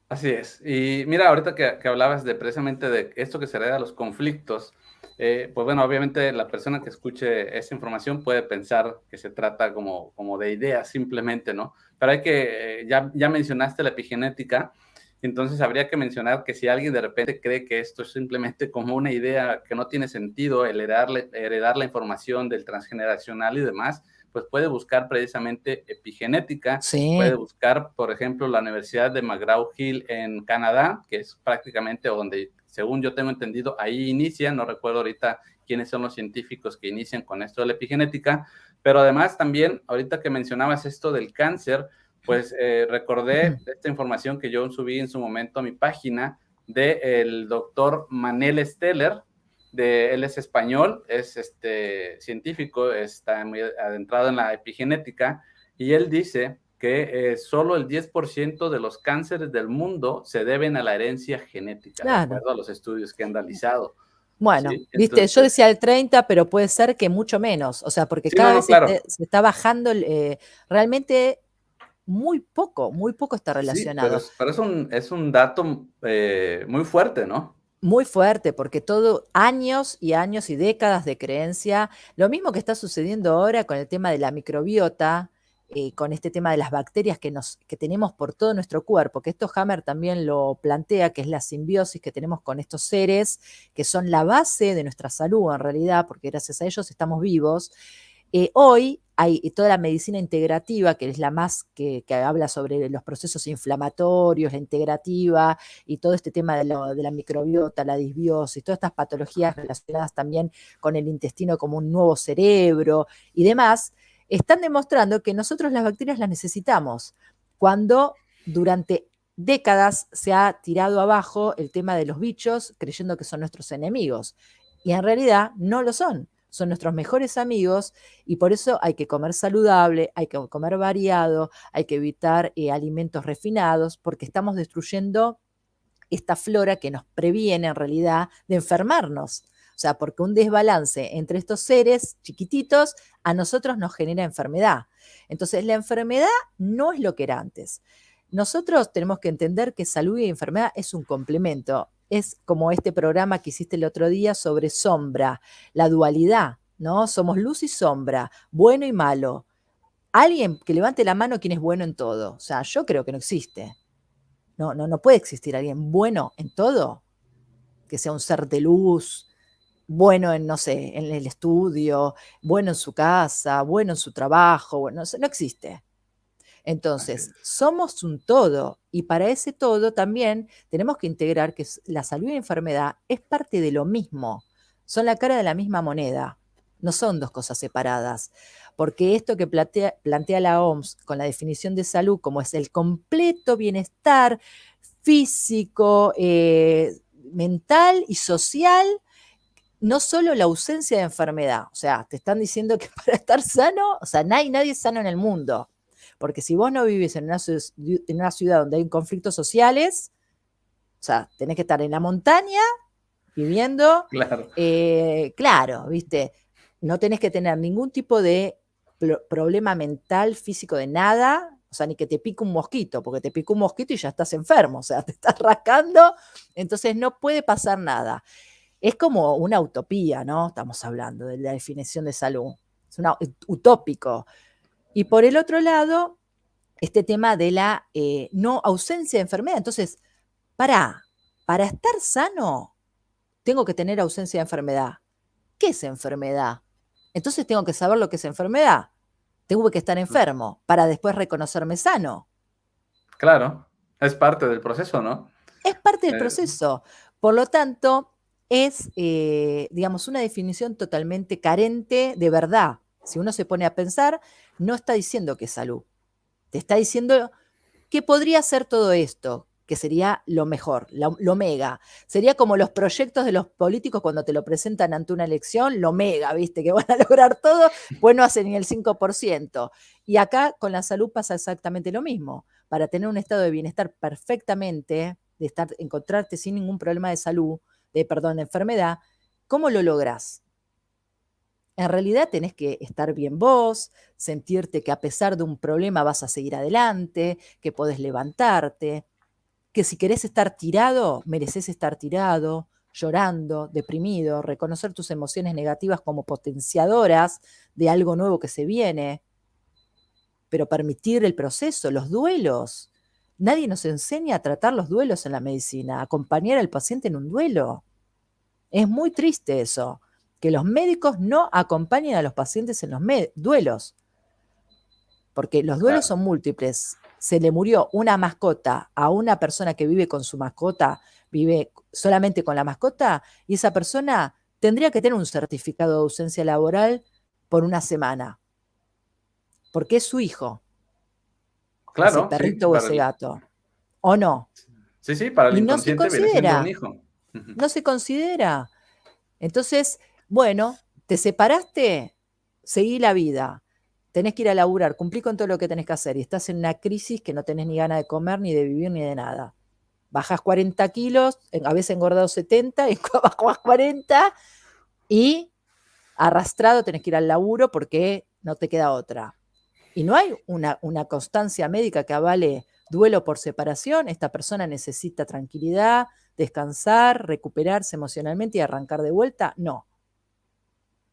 Así es. Y mira, ahorita que hablabas de precisamente de esto que se hereda los conflictos, pues bueno, obviamente la persona que escuche esa información puede pensar que se trata como de ideas simplemente, ¿no? Pero hay que, ya mencionaste la epigenética, entonces habría que mencionar que si alguien de repente cree que esto es simplemente como una idea que no tiene sentido, heredar la información del transgeneracional y demás, pues puede buscar precisamente epigenética. Puede Sí, buscar, por ejemplo, la Universidad de McGraw-Hill en Canadá, que es prácticamente donde, según yo tengo entendido, ahí inicia, no recuerdo ahorita quiénes son los científicos que inician con esto de la epigenética, pero además también, ahorita que mencionabas esto del cáncer, pues recordé esta información que yo subí en su momento a mi página del doctor Manel Steller. Él es español, es científico, está muy adentrado en la epigenética, y él dice que solo el 10% de los cánceres del mundo se deben a la herencia genética, de claro. acuerdo a los estudios que han realizado. Bueno, ¿Sí? viste, yo Entonces, decía el 30, pero puede ser que mucho menos, o sea, porque sí, no, cada no, vez claro. se está bajando, realmente muy poco está Sí, pero relacionado. es un dato muy fuerte, ¿no? Muy fuerte, porque todo años y años y décadas de creencia, lo mismo que está sucediendo ahora con el tema de la microbiota, con este tema de las bacterias que tenemos por todo nuestro cuerpo, que esto Hammer también lo plantea, que es la simbiosis que tenemos con estos seres, que son la base de nuestra salud en realidad, porque gracias a ellos estamos vivos. Hoy hay toda la medicina integrativa, que es la más que habla sobre los procesos inflamatorios, la integrativa y todo este tema de la microbiota, la disbiosis, todas estas patologías relacionadas también con el intestino como un nuevo cerebro y demás, están demostrando que nosotros las bacterias las necesitamos. Cuando durante décadas se ha tirado abajo el tema de los bichos creyendo que son nuestros enemigos. Y en realidad no lo son. Son nuestros mejores amigos y por eso hay que comer saludable, hay que comer variado, hay que evitar alimentos refinados porque estamos destruyendo esta flora que nos previene en realidad de enfermarnos. O sea, porque un desbalance entre estos seres chiquititos a nosotros nos genera enfermedad. Entonces, la enfermedad no es lo que era antes. Nosotros tenemos que entender que salud y enfermedad es un complemento. Es como este programa que hiciste el otro día sobre sombra, la dualidad, ¿no? Somos luz y sombra, bueno y malo. Alguien que levante la mano quien es bueno en todo. O sea, yo creo que no existe. No puede existir alguien bueno en todo, que sea un ser de luz, bueno en, no sé, en el estudio, bueno en su casa, bueno en su trabajo, bueno, no existe. Así Entonces, es. somos un todo y para ese todo también tenemos que integrar que la salud y la enfermedad es parte de lo mismo, son la cara de la misma moneda, no son dos cosas separadas, porque esto que plantea la OMS con la definición de salud como es el completo bienestar físico, mental y social, no solo la ausencia de enfermedad, o sea, te están diciendo que para estar sano, o sea, nadie es sano en el mundo, porque si vos no vivís en una ciudad donde hay conflictos sociales, o sea, tenés que estar en la montaña viviendo, Claro, claro, ¿viste? No tenés que tener ningún tipo de problema mental, físico de nada, o sea, ni que te pique un mosquito, porque te pica un mosquito y ya estás enfermo, o sea, te estás rascando, entonces no puede pasar nada. Es como una utopía, ¿no? Estamos hablando de la definición de salud. Es utópico. Y por el otro lado, este tema de la no ausencia de enfermedad. Entonces, para estar sano, tengo que tener ausencia de enfermedad. ¿Qué es enfermedad? Entonces tengo que saber lo que es enfermedad. Tengo que estar enfermo para después reconocerme sano. claro, es parte del proceso, ¿no? Es parte del Eh, proceso. Por lo tanto, es, digamos, una definición totalmente carente de verdad. Si uno se pone a pensar, no está diciendo que es salud. Te está diciendo que podría ser todo esto, que sería lo mejor, lo mega. Sería como los proyectos de los políticos cuando te lo presentan ante una elección, lo mega, ¿viste? Que van a lograr todo, pues no hacen ni el 5%. Y acá con la salud pasa exactamente lo mismo. Para tener un estado de bienestar perfectamente, de encontrarte sin ningún problema de salud, de enfermedad, ¿cómo lo lográs? En realidad tenés que estar bien vos, sentirte que a pesar de un problema vas a seguir adelante, que podés levantarte, que si querés estar tirado, mereces estar tirado, llorando, deprimido, reconocer tus emociones negativas como potenciadoras de algo nuevo que se viene, pero permitir el proceso, los duelos. Nadie nos enseña a tratar los duelos en la medicina, a acompañar al paciente en un duelo. Es muy triste eso, que los médicos no acompañen a los pacientes en los duelos, porque los duelos claro, son múltiples. Se le murió una mascota a una persona que vive con su mascota, vive solamente con la mascota, y esa persona tendría que tener un certificado de ausencia laboral por una semana, porque es su hijo, ese claro, sí, perrito o para ese gato, ¿o no? sí, sí, para el Y no se inconsciente viene siendo un considera, hijo. Ujú. no se considera. Entonces, bueno, te separaste, seguí la vida. Tenés que ir a laburar, cumplí con todo lo que tenés que hacer y estás en una crisis que no tenés ni ganas de comer, ni de vivir, ni de nada. Bajás 40 kilos, a veces engordado 70, y bajás 40 y arrastrado tenés que ir al laburo porque no te queda otra. Y no hay una constancia médica que avale duelo por separación. Esta persona necesita tranquilidad, descansar, recuperarse emocionalmente y arrancar de vuelta. No.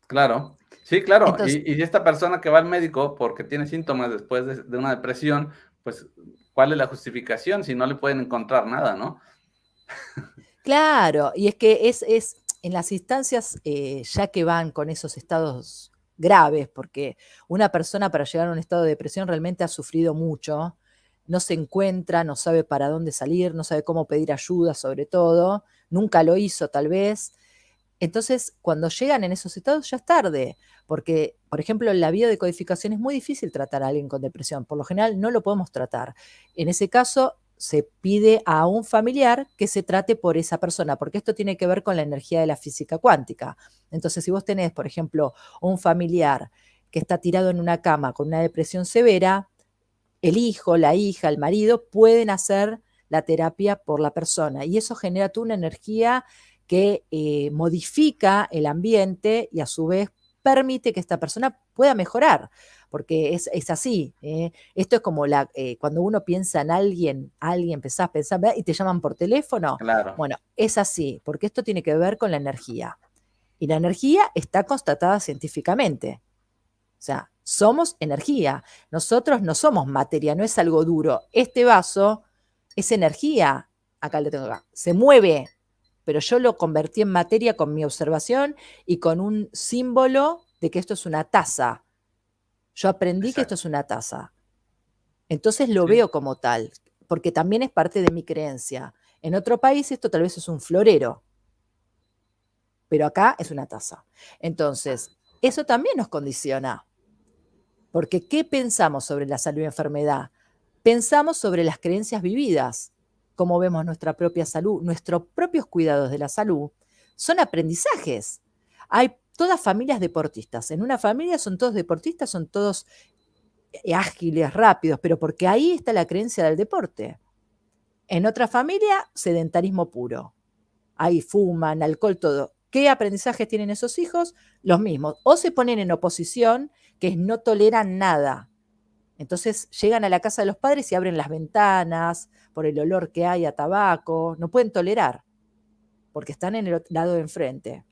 Claro, sí, claro. Entonces, Y esta persona que va al médico porque tiene síntomas después de una depresión, pues, ¿cuál es la justificación si no le pueden encontrar nada, no? claro, y es que es en las instancias ya que van con esos estados graves, porque una persona para llegar a un estado de depresión realmente ha sufrido mucho, no se encuentra, no sabe para dónde salir, no sabe cómo pedir ayuda sobre todo, nunca lo hizo tal vez. Entonces, cuando llegan en esos estados ya es tarde, porque, por ejemplo, en la biodecodificación es muy difícil tratar a alguien con depresión, por lo general no lo podemos tratar. En ese caso, se pide a un familiar que se trate por esa persona, porque esto tiene que ver con la energía de la física cuántica. Entonces, si vos tenés, por ejemplo, un familiar que está tirado en una cama con una depresión severa, el hijo, la hija, el marido pueden hacer la terapia por la persona y eso genera toda una energía que modifica el ambiente y a su vez permite que esta persona pueda mejorar, porque es así. Esto es como cuando uno piensa en alguien empezás a pensar y te llaman por teléfono. Claro, Bueno, es así, porque esto tiene que ver con la energía. Y la energía está constatada científicamente. O sea, somos energía. Nosotros no somos materia, no es algo duro. Este vaso es energía. Acá lo tengo acá. Se mueve, pero yo lo convertí en materia con mi observación y con un símbolo de que esto es una taza. Yo aprendí que esto exacto. es una taza. Entonces lo Sí, veo como tal, porque también es parte de mi creencia. En otro país esto tal vez es un florero, pero acá es una taza. Entonces, eso también nos condiciona. Porque ¿qué pensamos sobre la salud y enfermedad? Pensamos sobre las creencias vividas, cómo vemos nuestra propia salud, nuestros propios cuidados de la salud, son aprendizajes. Hay todas familias deportistas. En una familia son todos deportistas, son todos ágiles, rápidos, pero porque ahí está la creencia del deporte. En otra familia, sedentarismo puro. ahí fuman, alcohol, todo. ¿Qué aprendizajes tienen esos hijos? Los mismos. O se ponen en oposición, que es no toleran nada. Entonces llegan a la casa de los padres y abren las ventanas por el olor que hay a tabaco. No pueden tolerar, porque están en el lado de enfrente.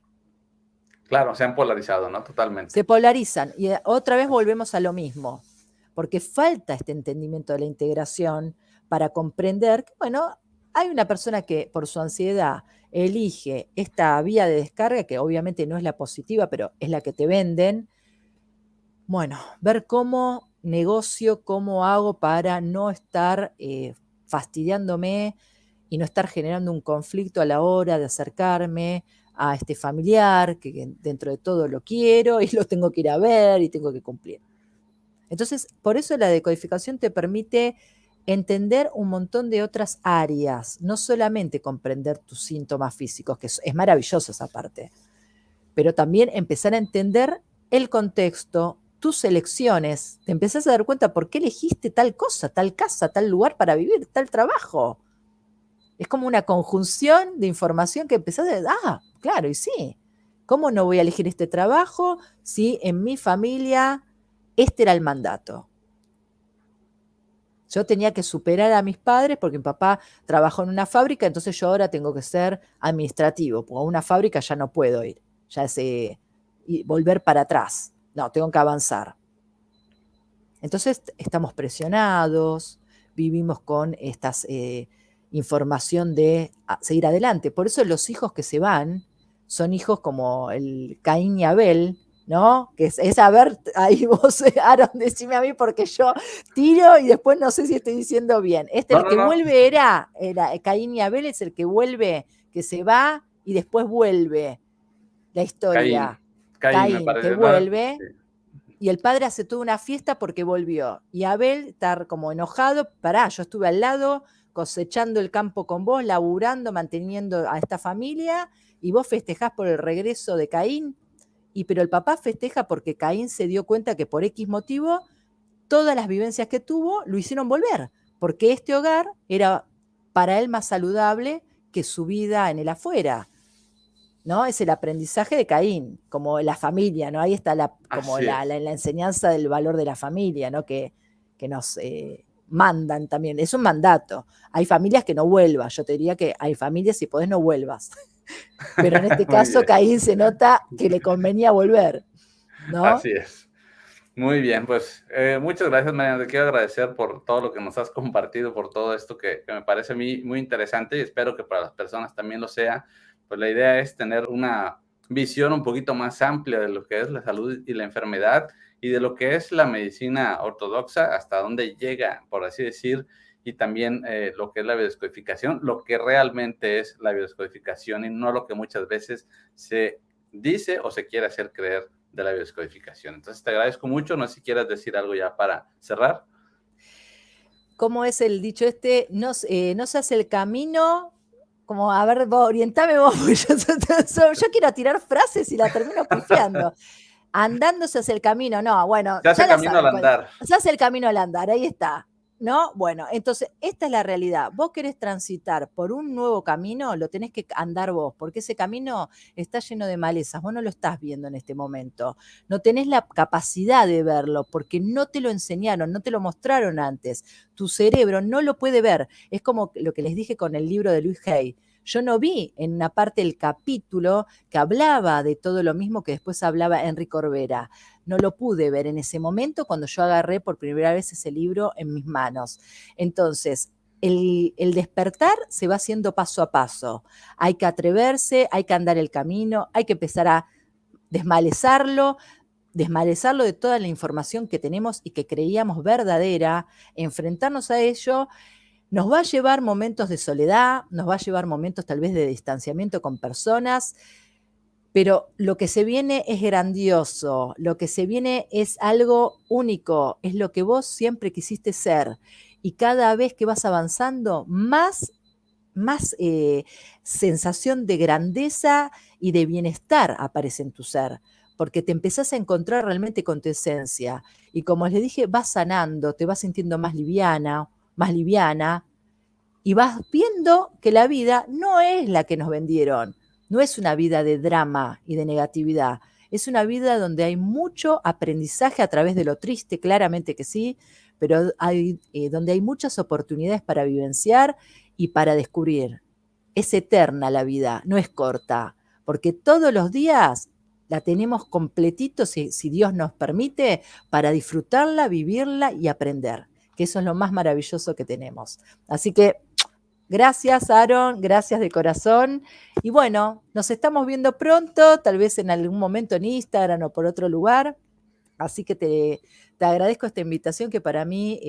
Claro, se han polarizado, ¿no? Totalmente. Se polarizan y otra vez volvemos a lo mismo, porque falta este entendimiento de la integración para comprender que, bueno, hay una persona que por su ansiedad elige esta vía de descarga, que obviamente no es la positiva, pero es la que te venden. Bueno, ver cómo negocio, cómo hago para no estar fastidiándome y no estar generando un conflicto a la hora de acercarme a este familiar, que dentro de todo lo quiero y lo tengo que ir a ver y tengo que cumplir. Entonces, por eso la decodificación te permite entender un montón de otras áreas, no solamente comprender tus síntomas físicos, que es maravilloso esa parte, pero también empezar a entender el contexto, tus elecciones, te empezás a dar cuenta por qué elegiste tal cosa, tal casa, tal lugar para vivir, tal trabajo. Es como una conjunción de información que empezás a, claro, y sí, ¿cómo no voy a elegir este trabajo si en mi familia este era el mandato? Yo tenía que superar a mis padres porque mi papá trabajó en una fábrica, entonces yo ahora tengo que ser administrativo, porque a una fábrica ya no puedo ir, ya es volver para atrás. No, tengo que avanzar. Entonces estamos presionados, vivimos con esta información de seguir adelante. Por eso los hijos que se van son hijos como el Caín y Abel, ¿no? Que es a ver, ahí vos, Aaron, decime a mí porque yo tiro y después no sé si estoy diciendo bien. No, El no, que no. vuelve era Caín y Abel, es el que vuelve, que se va y después vuelve la Caín. historia. Caín, me Caín, que parece. No, vuelve, sí. y el padre hace toda una fiesta porque volvió. Y Abel está como enojado, pará, yo estuve al lado cosechando el campo con vos, laburando, manteniendo a esta familia, y vos festejás por el regreso de Caín. Pero el papá festeja porque Caín se dio cuenta que por X motivo todas las vivencias que tuvo lo hicieron volver, porque este hogar era para él más saludable que su vida en el afuera, ¿no? Es el aprendizaje de Caín, como la familia, ¿no? Ahí está como Así es. la enseñanza del valor de la familia, ¿no? Que nos mandan también, es un mandato. Hay familias que no vuelvas, yo te diría que hay familias, si podés, no vuelvas. Pero en este Muy caso, bien. Caín se nota que le convenía volver, ¿no? Así es. Muy bien, pues muchas gracias, Mariana. Te quiero agradecer por todo lo que nos has compartido, por todo esto que me parece a mí muy interesante y espero que para las personas también lo sea. Pues la idea es tener una visión un poquito más amplia de lo que es la salud y la enfermedad y de lo que es la medicina ortodoxa, hasta dónde llega, por así decir, y también lo que es la biodescodificación, lo que realmente es la biodescodificación y no lo que muchas veces se dice o se quiere hacer creer de la biodescodificación. Entonces te agradezco mucho, no sé si quieras decir algo ya para cerrar. ¿Cómo es el dicho este? No, no se hace el camino, como, a ver, vos, orientame vos, porque yo quiero tirar frases y la termino pifiando. Andando se hace el camino, no, bueno, Se ya hace la camino al saben, andar. se hace el camino al andar, ahí está, ¿no? Bueno, entonces, esta es la realidad. Vos querés transitar por un nuevo camino, lo tenés que andar vos, porque ese camino está lleno de malezas, vos no lo estás viendo en este momento, no tenés la capacidad de verlo, porque no te lo enseñaron, no te lo mostraron antes, tu cerebro no lo puede ver, es como lo que les dije con el libro de Luis Hay. Yo no vi en una parte del capítulo que hablaba de todo lo mismo que después hablaba Enrique Corbera. No lo pude ver en ese momento cuando yo agarré por primera vez ese libro en mis manos. Entonces, el despertar se va haciendo paso a paso. Hay que atreverse, hay que andar el camino, hay que empezar a desmalezarlo de toda la información que tenemos y que creíamos verdadera, enfrentarnos a ello. Nos va a llevar momentos de soledad, nos va a llevar momentos tal vez de distanciamiento con personas, pero lo que se viene es grandioso, lo que se viene es algo único, es lo que vos siempre quisiste ser. Y cada vez que vas avanzando, más sensación de grandeza y de bienestar aparece en tu ser, porque te empezás a encontrar realmente con tu esencia. Y como les dije, vas sanando, te vas sintiendo más liviana, y vas viendo que la vida no es la que nos vendieron, no es una vida de drama y de negatividad, es una vida donde hay mucho aprendizaje a través de lo triste, claramente que sí, pero donde hay muchas oportunidades para vivenciar y para descubrir. Es eterna la vida, no es corta, porque todos los días la tenemos completito, si Dios nos permite, para disfrutarla, vivirla y aprender, que eso es lo más maravilloso que tenemos. Así que gracias, Aaron, gracias de corazón. Y bueno, nos estamos viendo pronto, tal vez en algún momento en Instagram o por otro lugar. Así que te agradezco esta invitación que para mí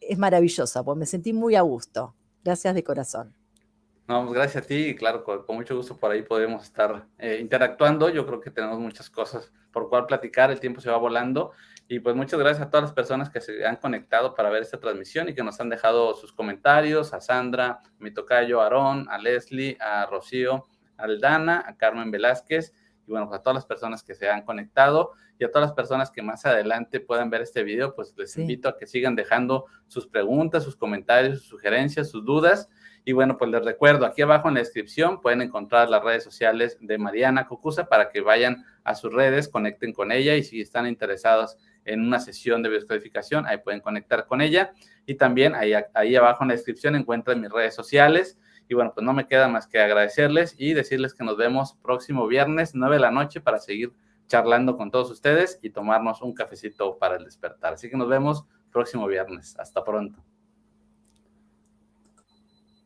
es maravillosa, pues me sentí muy a gusto. Gracias de corazón. No, pues gracias a ti y claro, con mucho gusto por ahí podemos estar interactuando. Yo creo que tenemos muchas cosas por cual platicar, el tiempo se va volando y pues muchas gracias a todas las personas que se han conectado para ver esta transmisión y que nos han dejado sus comentarios, a Sandra, a mi tocayo, a Aarón, a Leslie, a Rocío, a Aldana, a Carmen Velázquez y bueno, pues a todas las personas que se han conectado y a todas las personas que más adelante puedan ver este video, pues les invito a que sigan dejando sus preguntas, sus comentarios, sus sugerencias, sus dudas. Y bueno, pues les recuerdo, aquí abajo en la descripción pueden encontrar las redes sociales de Mariana Cocusa para que vayan a sus redes, conecten con ella y si están interesados en una sesión de biodescodificación, ahí pueden conectar con ella. Y también ahí abajo en la descripción encuentran mis redes sociales. Y bueno, pues no me queda más que agradecerles y decirles que nos vemos próximo viernes, 9 de la noche, para seguir charlando con todos ustedes y tomarnos un cafecito para el despertar. Así que nos vemos próximo viernes. Hasta pronto.